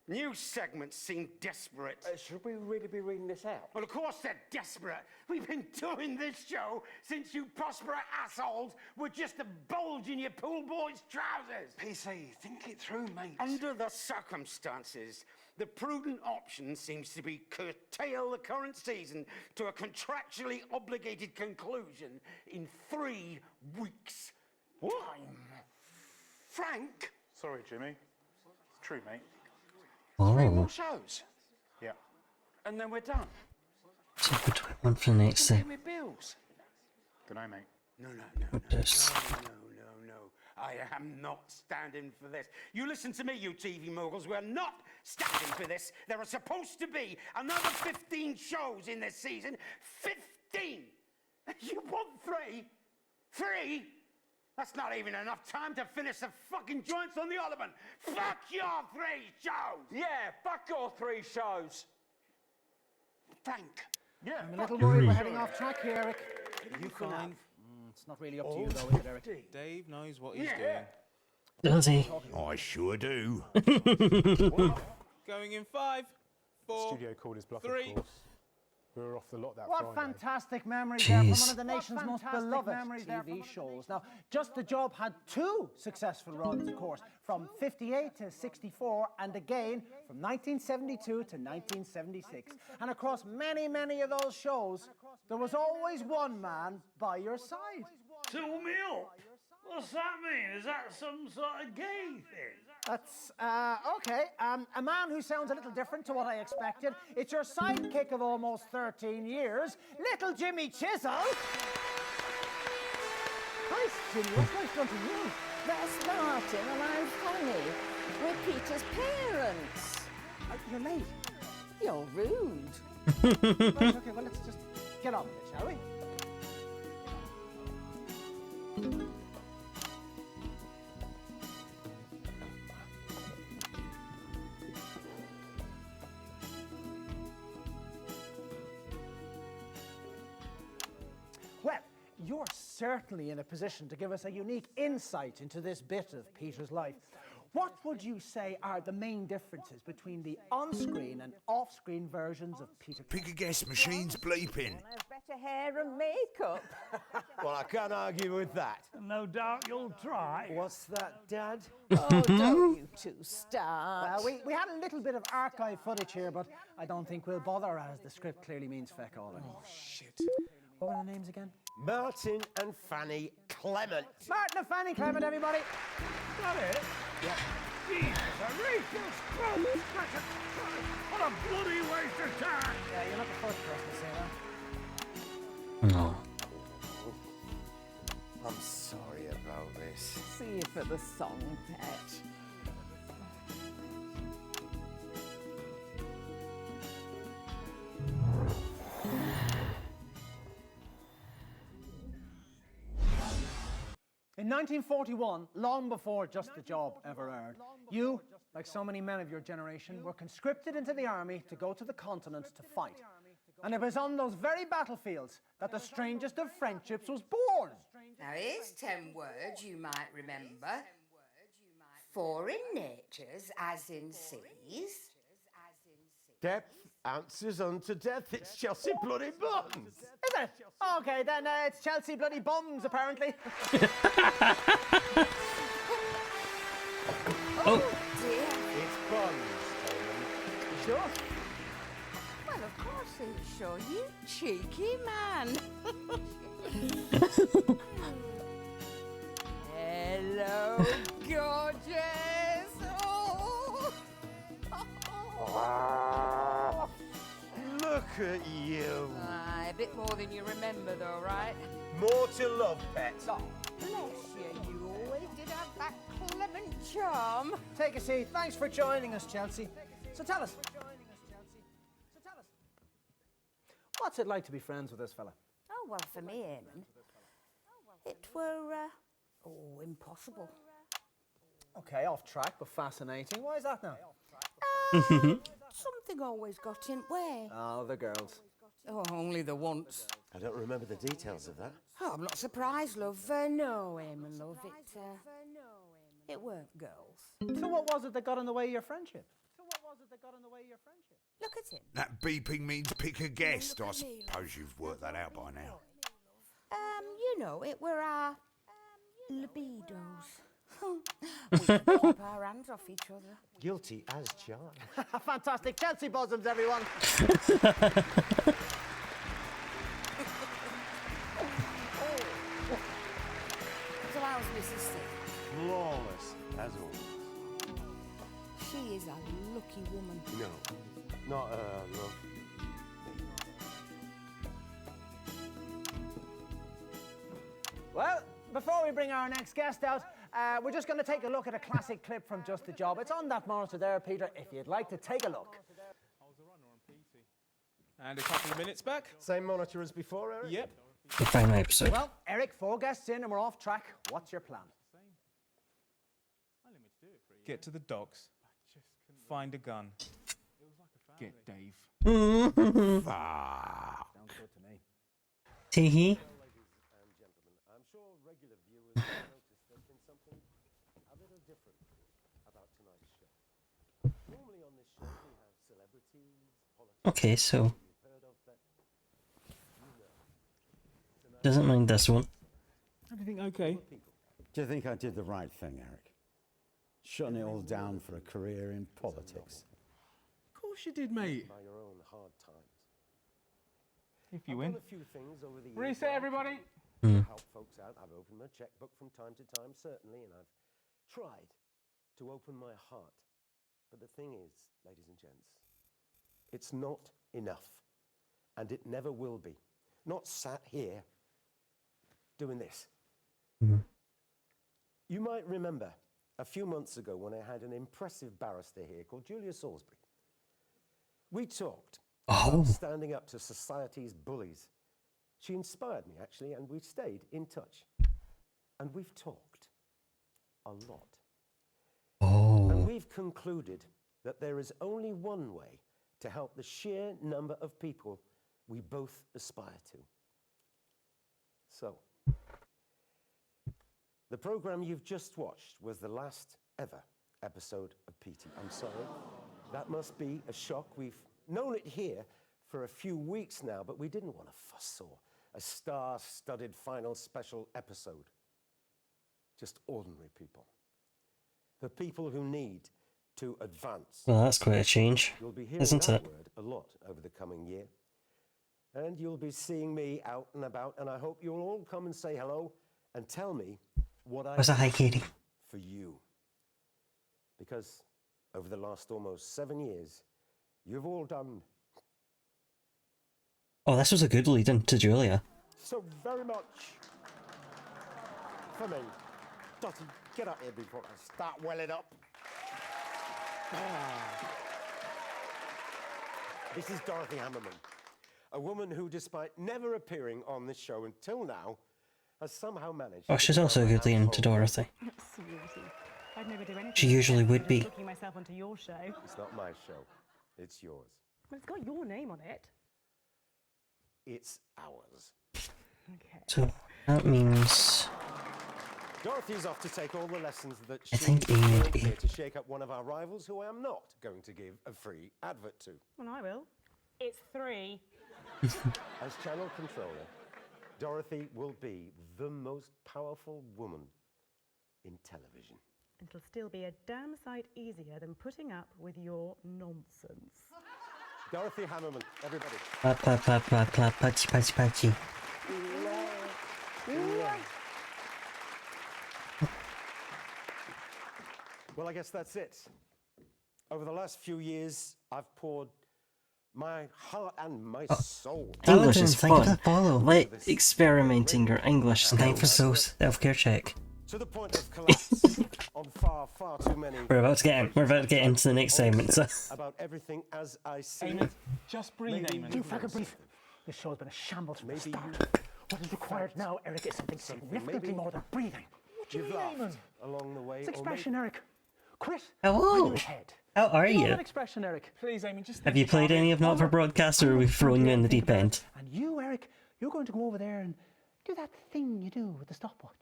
New segments seem desperate. Should we really be reading this out? Well, of course they're desperate. We've been doing this show since you prosperous assholes were just a bulge in your pool boy's trousers. PC, think it through, mate. Under the circumstances, the prudent option seems to be curtail the current season to a contractually obligated conclusion in 3 weeks' time. Frank? Sorry, Jimmy. It's true, mate. 3 Oh. more shows? Yeah. And then we're done. So we're doing one for the next Pay day. me bills. Good night, mate. No. This. I am not standing for this. You listen to me, you TV moguls. We're not standing for this. There are supposed to be another 15 shows in this season. 15! You want 3? 3? That's not even enough time to finish the fucking joints on the ottoman. Fuck your 3 shows! Yeah, fuck your 3 shows. Frank. Yeah. I'm a little worried we're heading off track here, Eric. You can have. It's not really up to you, though, is it, Eric? Dave knows what he's Does he? I sure do. Going in 5, 4, Studio called his bluff, 3. of course. We were off the lot that What Friday. fantastic memories there from Jeez. one of the nation's most beloved TV shows. Now, Just the Job had 2 successful runs, of course, from 58 to 64, and again from 1972 to 1976. And across many, many of those shows, there was always one man by your side. Tool me up? What's that mean? Is that some sort of gay thing? That's, okay. A man who sounds a little different to what I expected. It's your sidekick of almost 13 years, little Jimmy Chisel. Nice, Jimmy. What's nice done to you? That's Martin and I'm Fanny. We're Peter's parents. You're late. You're rude. Right, okay, well, let's just get on with it, shall we? Well, you're certainly in a position to give us a unique insight into this bit of Peter's life. What would you say are the main differences between the on-screen and off-screen versions of Peter? Pick a guess, machine's bleeping. I have better hair and makeup. Well, I can't argue with that. No doubt you'll try. What's that, Dad? Oh, don't you two start. Well, we had a little bit of archive footage here, but I don't think we'll bother as the script clearly means feck all. Oh, shit. What were the names again? Martin and Fanny Clement. Martin and Fanny Clement, everybody. Got it? Yeah. Jesus, a racist scrum! What a bloody waste of time! Yeah, you're not the first person to say that. No. I'm sorry about this. See you for the song, pet. In 1941, long before Just the Job ever aired, you, like so many men of your generation, were conscripted into the army to go to the continent to fight. And it was on those very battlefields that the strangest of friendships was born. Now here's 10 words you might remember. Foreign natures, as in seas. Depth answers unto death. It's Chelsea bloody buns. Is it? Okay, then it's Chelsea bloody bums, apparently. Oh dear. It's buns, Damon. You sure? Well, of course it's sure, you cheeky man. Hello, gorgeous. Oh. Look at you. Aye, a bit more than you remember, though, right? More to love, pet. Oh, bless you. You always did have that clement charm. Take a seat. Thanks for joining us, Chelsea. So tell us. What's it like to be friends with this fella? Oh, well, for me, Eamon, it were, impossible. Okay, off track, but fascinating. Why is that now? Something always got in way. Oh, the girls. Oh, only the once. I don't remember the details of that. Oh, I'm not surprised, love. No, Eamon, love. It weren't girls. So what was it that got in the way of your friendship? Look at him. That beeping means pick a guest. I suppose you've worked that out by now. You know, it were our libidos. We could keep our hands off each other. Guilty as charged. Fantastic. Chelsea bosoms, everyone. So how's Mrs. C? Flawless, as always. She is a lucky woman. No, not love. Well, before we bring our next guest out, we're just going to take a look at a classic clip from Just a Job. It's on that monitor there, Peter, if you'd like to take a look. And a couple of minutes back. Same monitor as before, Eric? Yep. The final episode. Well, Eric, 4 guests in and we're off track. What's your plan? Get to the docks. Find a gun. Get Dave. Fuck. Sounds good to me. Teehee. And gentlemen, I'm sure regular viewers have noticed there's been something a little different about tonight's show. Normally on this show we have celebrities, politicians. Okay, so You've heard of that. doesn't mind this one. Everything okay? Do you think I did the right thing, Eric? Shutting it all down for a career in politics. Of course you did, mate. By your own hard times. If you I've win. done a few things over the years. Reset, everybody. To help folks out. I've opened my checkbook from time to time, certainly, and I've tried to open my heart. But the thing is, ladies and gents, it's not enough. And it never will be. Not sat here doing this. You might remember a few months ago when I had an impressive barrister here called Julia Salisbury. We talked about standing up to society's bullies. She inspired me, actually, and we've stayed in touch. And we've talked a lot. And we've concluded that there is only one way to help the sheer number of people we both aspire to. So, the program you've just watched was the last ever episode of PT. I'm sorry. That must be a shock. We've known it here for a few weeks now, but we didn't want a fuss or a star-studded final special episode. Just ordinary people. The people who need to advance. Well, that's quite a change, You'll be hearing isn't that it? word a lot over the coming year. And you'll be seeing me out and about, and I hope you'll all come and say hello and tell me what I Where's the high can Katie? do for you. Because over the last almost 7 years, you've all done Oh, this was a good lead-in to Julia. so very much for me. Dottie, get up here before I start welling up. This is Dorothy Hammerman, a woman who, despite never appearing on this show until now, has somehow managed. Oh, she's also a good lead-in to Dorothy. Sweetie, I'd never do anything. She usually would be. Booking myself onto your show. It's not my show. It's yours. Well, it's got your name on it. It's ours. Okay. So that means Dorothy's off to take all the lessons that I she think learned here to shake up one of our rivals who I am not going to give a free advert to. Well, I will. It's 3. As channel controller, Dorothy will be the most powerful woman in television. It'll still be a damn sight easier than putting up with your nonsense. Dorothy Hammerman, everybody. Patchy, patchy, patchy. Well, I guess that's it. Over the last few years, I've poured my heart and my soul. English is fun. Like experimenting your English skills. Time for self-care check. To the point of collapse on far too many. We're about to get into the next segment. So. About everything as I see Eamon, it. just breathe, Eamon. You fucking breathe. This show's been a shambles from the start. What is required now, Eric, is something significantly more than breathing. What do you mean, Eamon? Along the way. It's expression, Eric. Quit. Hello. How are you? An expression, Eric. Please, Eamon, just. Have you played any of Not for Broadcast, or are we throwing you in the deep end? And you, Eric, you're going to go over there and do that thing you do with the stopwatch.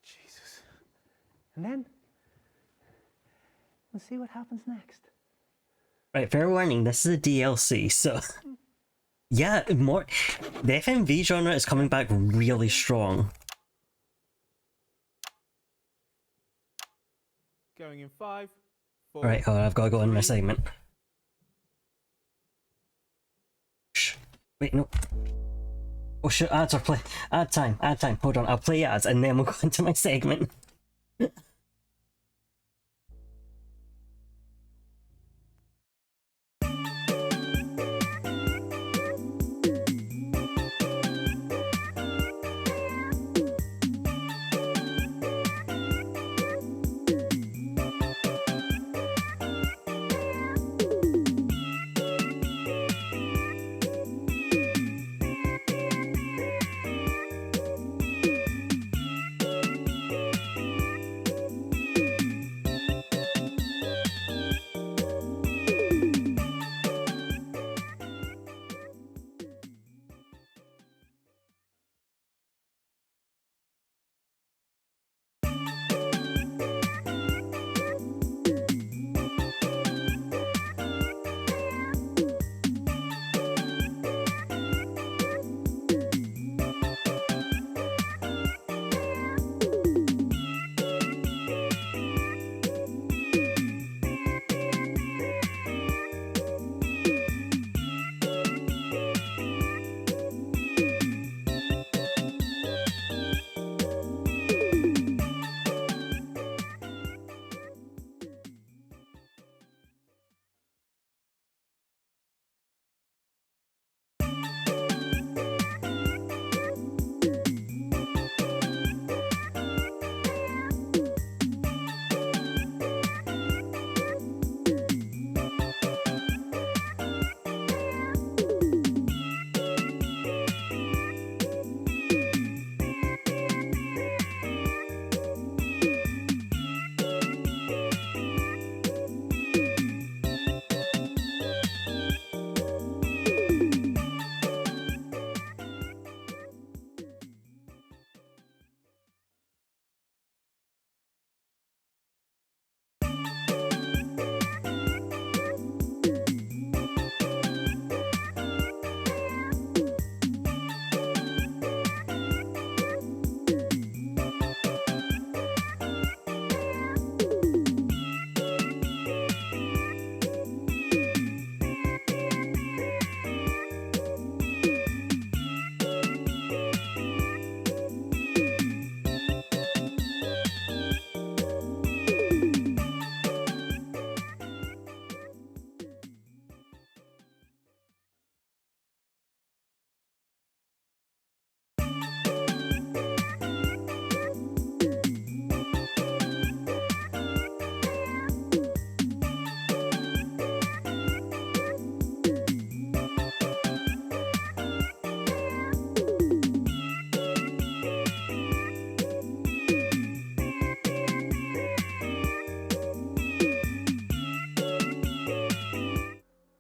Jesus. And then we'll see what happens next. Right, fair warning, this is a DLC, so... yeah, more... The FMV genre is coming back really strong. Going in 5, 4... Right, hold on, I've got to go in my segment. Shh. Wait, no. Oh shit, ads are play. Ad time. Hold on, I'll play ads and then we'll go into my segment.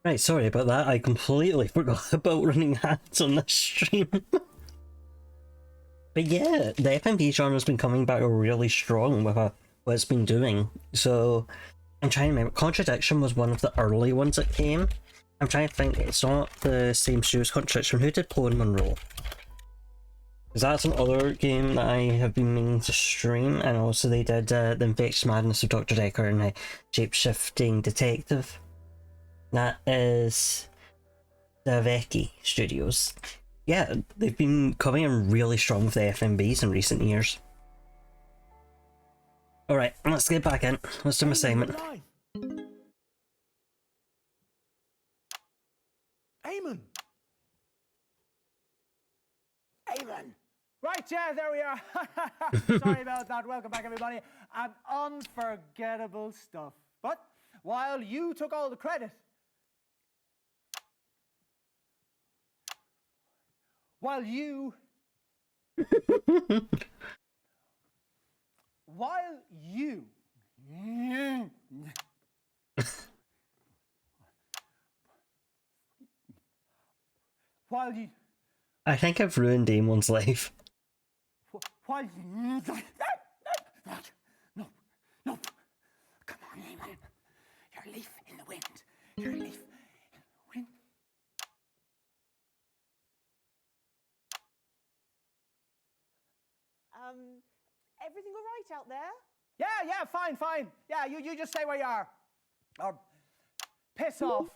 Right, sorry about that. I completely forgot about running ads on this stream. But yeah, the FMV genre's been coming back really strong with what it's been doing. So I'm trying to remember. Contradiction was one of the early ones that came. I'm trying to think. It's not the same studio as Contradiction. Who did Paul and Monroe? Because that's another game that I have been meaning to stream, and also they did the Infectious Madness of Dr. Decker and the Shape-Shifting Detective. That is the Vecchi Studios. Yeah, they've been coming in really strong with the FMVs in recent years. Alright, let's get back in. Let's do my segment. Eamon! Eamon! Right, yeah, there we are. Sorry about that. Welcome back, everybody. And unforgettable stuff. But while you took all the credit, while you I think I've ruined Damon's life. while you no, come on, Eamon. You're a leaf in the wind. You're a leaf in the wind. Everything all right out there? Yeah, fine. Yeah, you just stay where you are. Or piss off,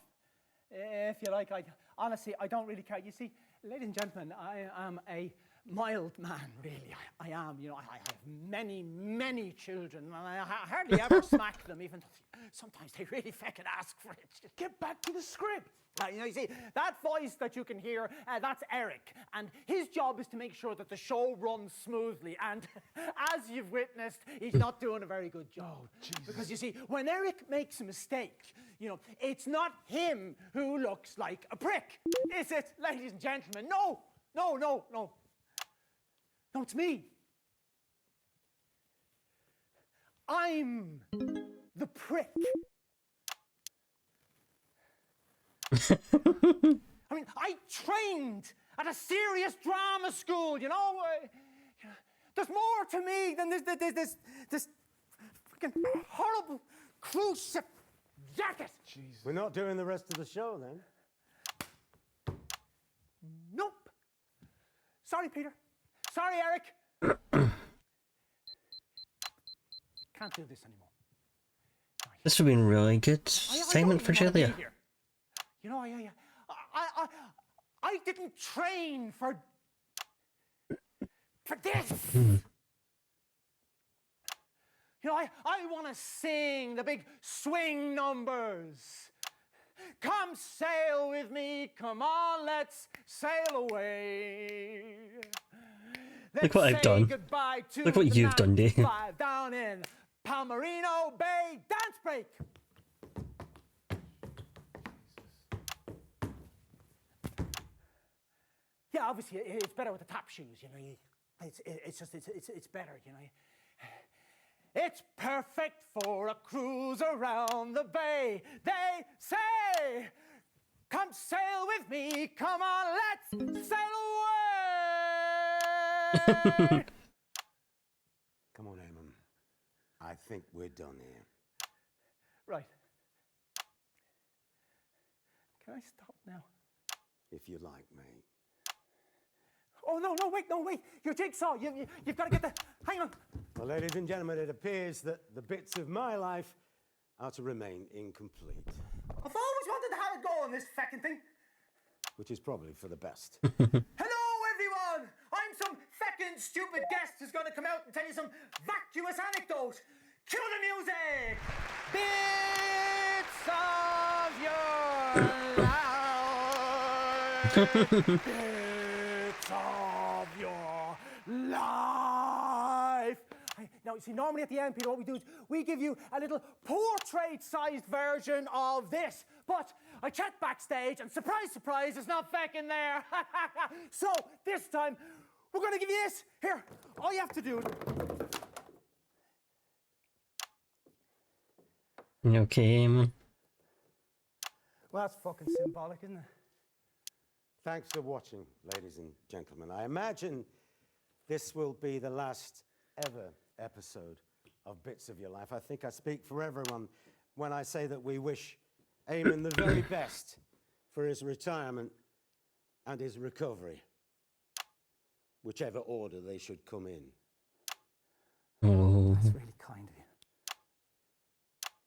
if you like. Honestly, I don't really care. You see, ladies and gentlemen, I am a mild man, really. I am. You know, I have many children, and I hardly ever smack them, even though sometimes they really feckin' ask for it. Just get back to the script. You see, that voice that you can hear, that's Eric. And his job is to make sure that the show runs smoothly. And as you've witnessed, he's not doing a very good job. Oh, Jesus. Because you see, when Eric makes a mistake, you know, it's not him who looks like a prick. Is it, ladies and gentlemen? No, it's me. I'm the prick. I mean, I trained at a serious drama school, you know? There's more to me than this freaking horrible cruise ship jacket. Jesus. We're not doing the rest of the show, then? Nope. Sorry, Peter. Sorry, Eric. Can't do this anymore. This would have been really good segment for Julia. You know, I didn't train for this. You know, I want to sing the big swing numbers. Come sail with me, come on, let's sail away. Look what I've done. Look what you've done, Dave. Down in Palmerino Bay, dance break. Yeah, obviously it's better with the tap shoes, you know. It's better, you know. It's perfect for a cruise around the bay. They say, come sail with me, come on, let's sail away. Come on, Eamon. I think we're done here. Right. Can I stop now? If you like, mate. Oh, no, wait. Your jigsaw. You've got to get the... Hang on. Well, ladies and gentlemen, it appears that the bits of my life are to remain incomplete. I've always wanted to have a go on this feckin' thing. Which is probably for the best. Hello, everyone. I'm some feckin' stupid guest who's going to come out and tell you some vacuous anecdote. Cue the music. Bits of your life. Of your life. Now, you see, normally at the end, Peter, what we do is we give you a little portrait-sized version of this. But I checked backstage, and surprise, surprise, it's not feckin' there. So, this time, we're going to give you this. Here, all you have to do is... You okay, Eamon? Well, that's fucking symbolic, isn't it? Thanks for watching, ladies and gentlemen. I imagine this will be the last ever episode of Bits of Your Life. I think I speak for everyone when I say that we wish Eamon the very best for his retirement and his recovery, whichever order they should come in. Oh. That's really kind of you.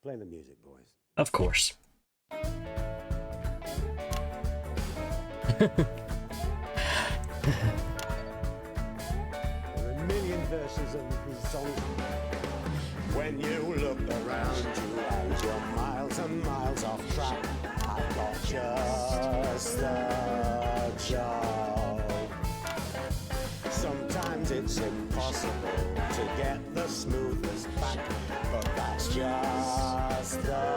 Play the music, boys. Of course. There are a million versions of these songs. When you look around you and you're miles and miles off track, I've got just the job. Sometimes it's impossible to get the smoothest back, but that's just the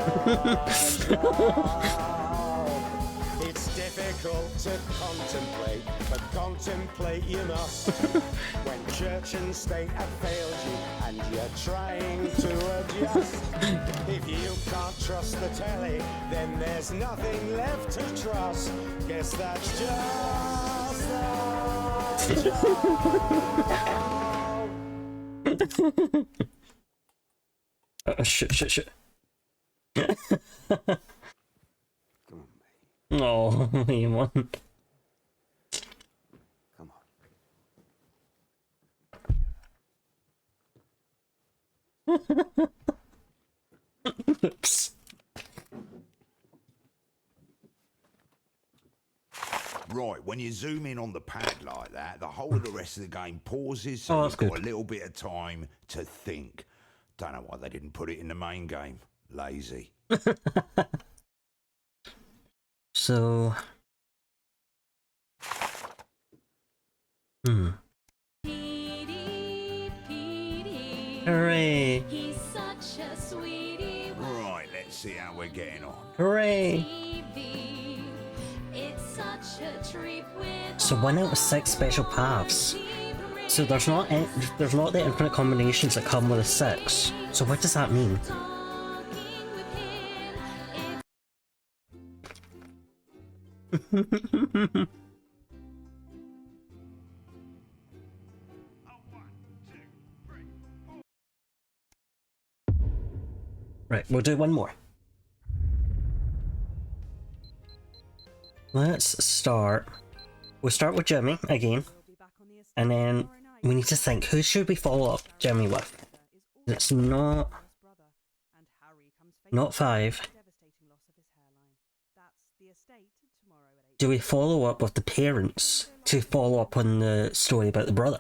job. It's difficult to contemplate, but contemplate you must. When church and state have failed you and you're trying to adjust. If you can't trust the telly, then there's nothing left to trust. Guess that's just the job. Shit. Come on, mate. Oh, Eamon. Come on. Oops. Right, when you zoom in on the pad like that, the whole of the rest of the game pauses, so Oh, you've that's got good. a little bit of time to think. Don't know why they didn't put it in the main game. Lazy. So... Hooray! He's such a sweetie. Right, let's see how we're getting on. Hooray! It's such a treat with So 1 out of 6 special paths. So there's not the infinite combinations that come with a 6. So what does that mean? Right, we'll do one more. Let's start. We'll start with Jimmy again. And then we need to think, who should we follow up Jimmy with? It's not 5. Do we follow up with the parents to follow up on the story about the brother?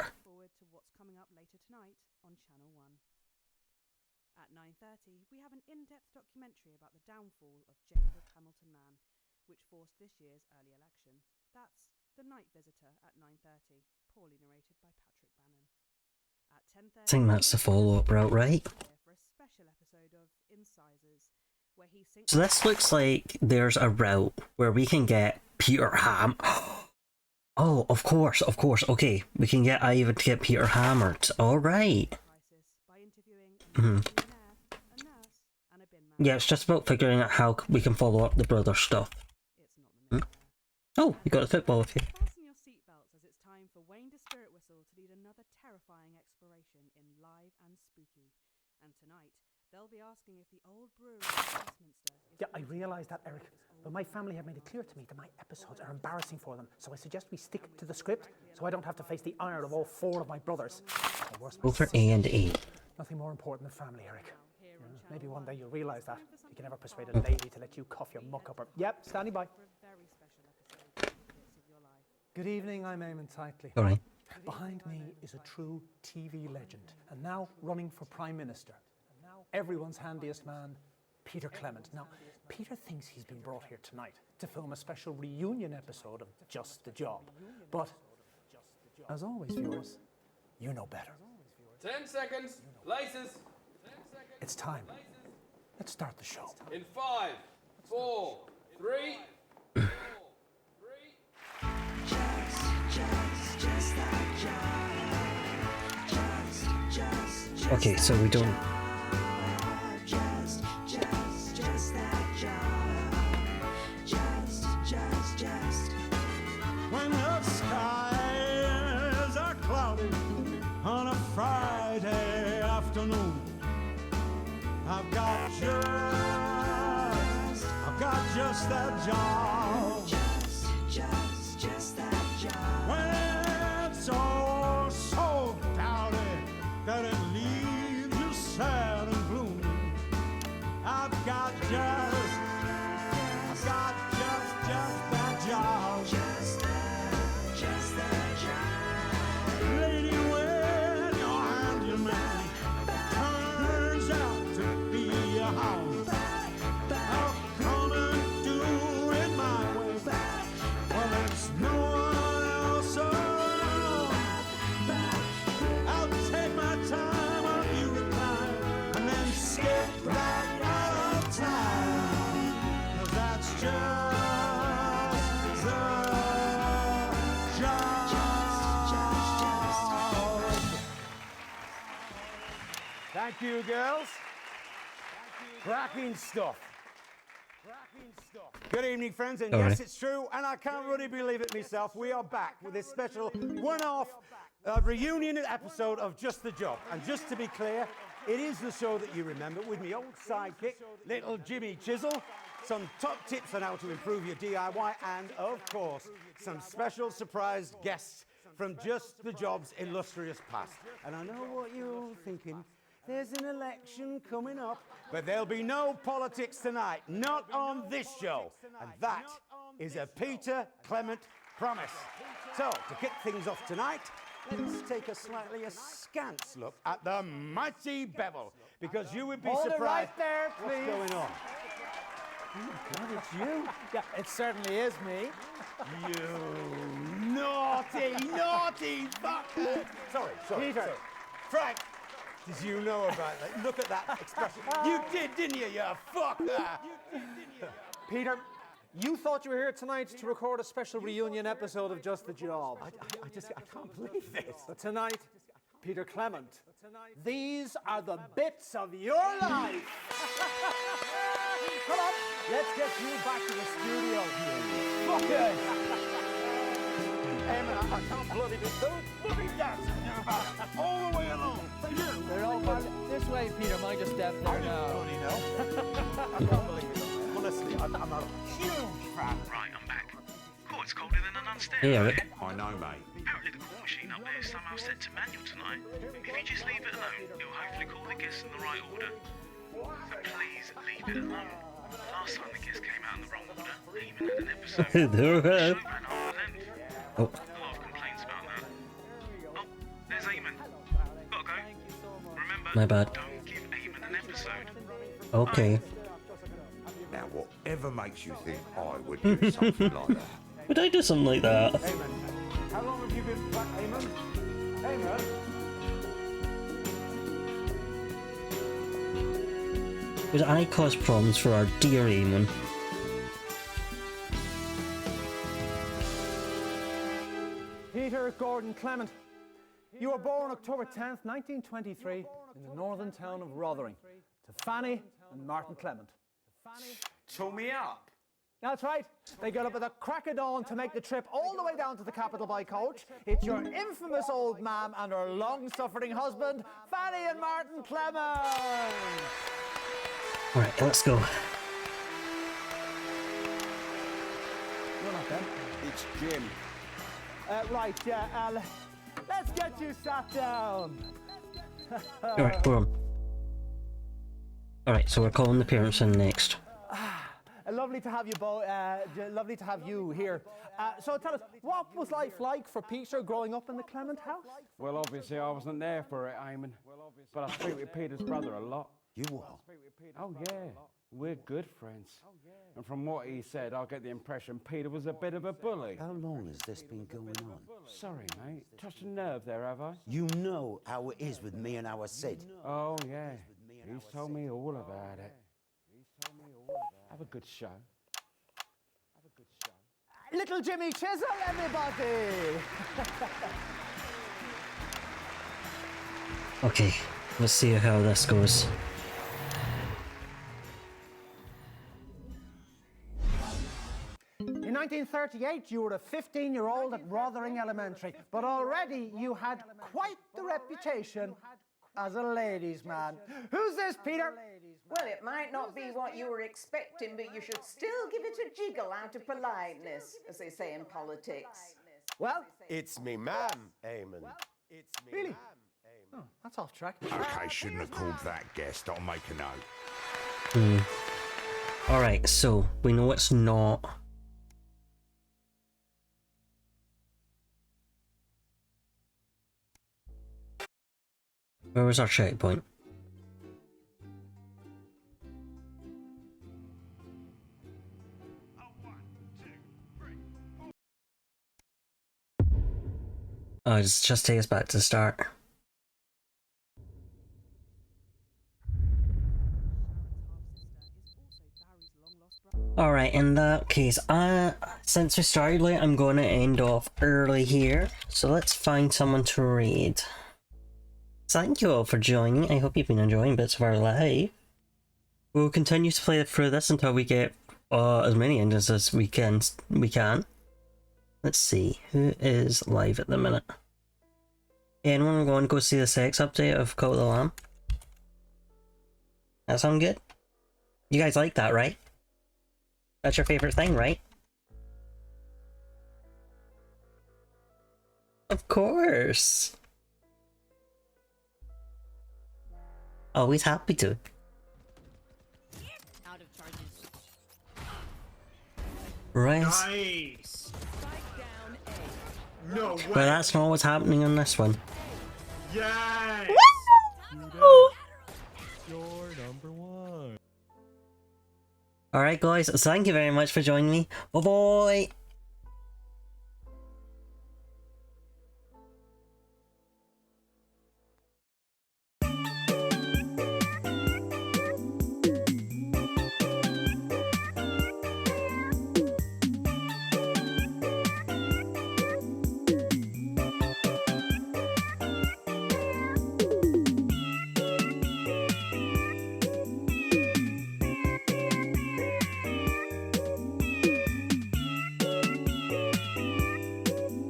At 9:30, we have an in-depth documentary about the downfall of Jacob Hamilton Mann, which forced this year's early election. That's The Night Visitor at 9:30, poorly narrated by Patrick Bannon. At 10:30, I think that's the follow-up route, right? for a special episode of Incisors, where he sinks. So this looks like there's a route where we can get Peter Ham. Oh, of course. Okay, we can get Ivan to get Peter hammered. Alright. Yeah, it's just about figuring out how we can follow up the brother stuff. Oh, you got a football with you. Fasten your seatbelts as it's time for Wayne the Spirit Whistle to lead another terrifying exploration in Live and Spooky. And tonight, they'll be asking if the old brewery in Westminster is... Yeah, I realise that, Eric. But my family have made it clear to me that my episodes are embarrassing for them, so I suggest we stick to the script so I don't have to face the ire of all 4 of my brothers. Or worse, Go for A&E. nothing more important than family, Eric. Maybe one day you'll realise that. If you can ever persuade a lady to let you cough your muck up her... Yep, standing by. Good evening, I'm Eamon Titley. All right. Behind me is a true TV legend, and now running for Prime Minister. Everyone's handiest man, Peter Clement. Now, Peter thinks he's been brought here tonight to film a special reunion episode of Just the Job. But, as always, viewers, you know better. 10 seconds. Laces. It's time. Let's start the show. In 5, 4, 3. Okay, so we don't... When the skies are cloudy Friday afternoon. I've got just that job. Just that job. When it's all so dowdy that it leaves you sad and gloomy. I've got just that job. Just that job. Lady, when your handyman turns out to be a hound, I'll come and do it my way. Well, there's no one else around. I'll take my time while you recline, and then skip right out of time. 'Cause that's just the job. Thank you, girls. Cracking stuff. Good evening, friends, and All yes, right. it's true, and I can't really believe it myself. We are back with this special one-off reunion episode of Just the Job. And just to be clear, it is the show that you remember with me old sidekick, little Jimmy Chisel, some top tips on how to improve your DIY, and of course, some special surprise guests from Just the Job's illustrious past. And I know what you're all thinking. There's an election coming up, but there'll be no politics tonight, not on this show. And that is a Peter Clement promise. So, to kick things off tonight, let's take a slightly askance look at the mighty Bevel, because you would be Hold it surprised right there, what's please. going on. Oh, God, it's you. Yeah, it certainly is me. You naughty fucker. Sorry. Peter. Sorry. Frank, did you know about that? Look at that expression. You did, didn't you fucker? Peter, you thought you were here tonight to record a special reunion episode of Just the Job. I can't believe this. But tonight, Peter Clement, these are the bits of your life. Come on, let's get you back to the studio. Fuckers! Emma, I can't bloody do those bloody dances all the way along. They're all this way, Peter. Mind your step there now. Bloody no. I can't believe it. Honestly, I'm a huge fan. Right, I'm back. Cool, it's colder than an unstable. Hey, Eric. I know, mate. Apparently the call machine up there is somehow set to manual tonight. If you just leave it alone, it will hopefully call the guests in the right order. So please leave it alone. Last time the guest came out in the wrong order, Eamon had an episode. The show ran over length. Oh. A lot of complaints about that. Oh, there's Eamon. Gotta go. Remember, My bad. don't give Eamon an episode. Okay. Now, whatever makes you think I would do something like that? Would I do something like that? Eamon, how long have you been back, Eamon? Eamon? Would I cause problems for our dear Eamon? Peter Gordon Clement, you were born October 10th, 1923, in the northern town of Rotherham, to Fanny and Martin Clement. Tore me up. That's right. They got up at the crack of dawn to make the trip all the way down to the capital by coach. It's your infamous old mam and her long-suffering husband, Fanny and Martin Clement. Alright, let's go. You're not them. It's Jim. Right, yeah, let's get you sat down. Alright, hold on. Alright, so we're calling the parents in next. Lovely to have you both. Lovely to have you here. So tell us, what was life like for Peter growing up in the Clement house? Well, obviously I wasn't there for it, Eamon. But I speak with Peter's brother a lot. You what? Oh, yeah. We're good friends. And from what he said, I get the impression Peter was a bit of a bully. How long has this been going on? Sorry, mate. Touched a nerve there, have I? You know how it is with me and our Sid. Oh, yeah. He's told me all about it. Have a good show. Little Jimmy Chisel, everybody! Okay, let's see how this goes. In 1938, you were a 15-year-old at Rothering Elementary, but already you had quite the reputation as a ladies' man. Who's this, Peter? Well, it might not be what you were expecting, but you should still give it a jiggle out of politeness, as they say in politics. Well, It's me, ma'am, Eamon. It's me, really? ma'am, Eamon. Oh, that's off track. Okay, shouldn't have called that guest. I'll make a note. Alright, so we know it's not. Where was our checkpoint? Oh, just take us back to the start. Alright, in that case, since we started late, I'm going to end off early here. So let's find someone to raid. Thank you all for joining. I hope you've been enjoying bits of our live. We'll continue to play through this until we get as many endings as we can. Let's see, who is live at the minute? Anyone going to go see the sex update of Cult of the Lamb? That sound good? You guys like that, right? That's your favorite thing, right? Of course! Always happy to. Out of charges. Right. Nice. No way. But that's not what's happening on this one. Yes. You're number one. Alright guys, thank you very much for joining me. Bye bye!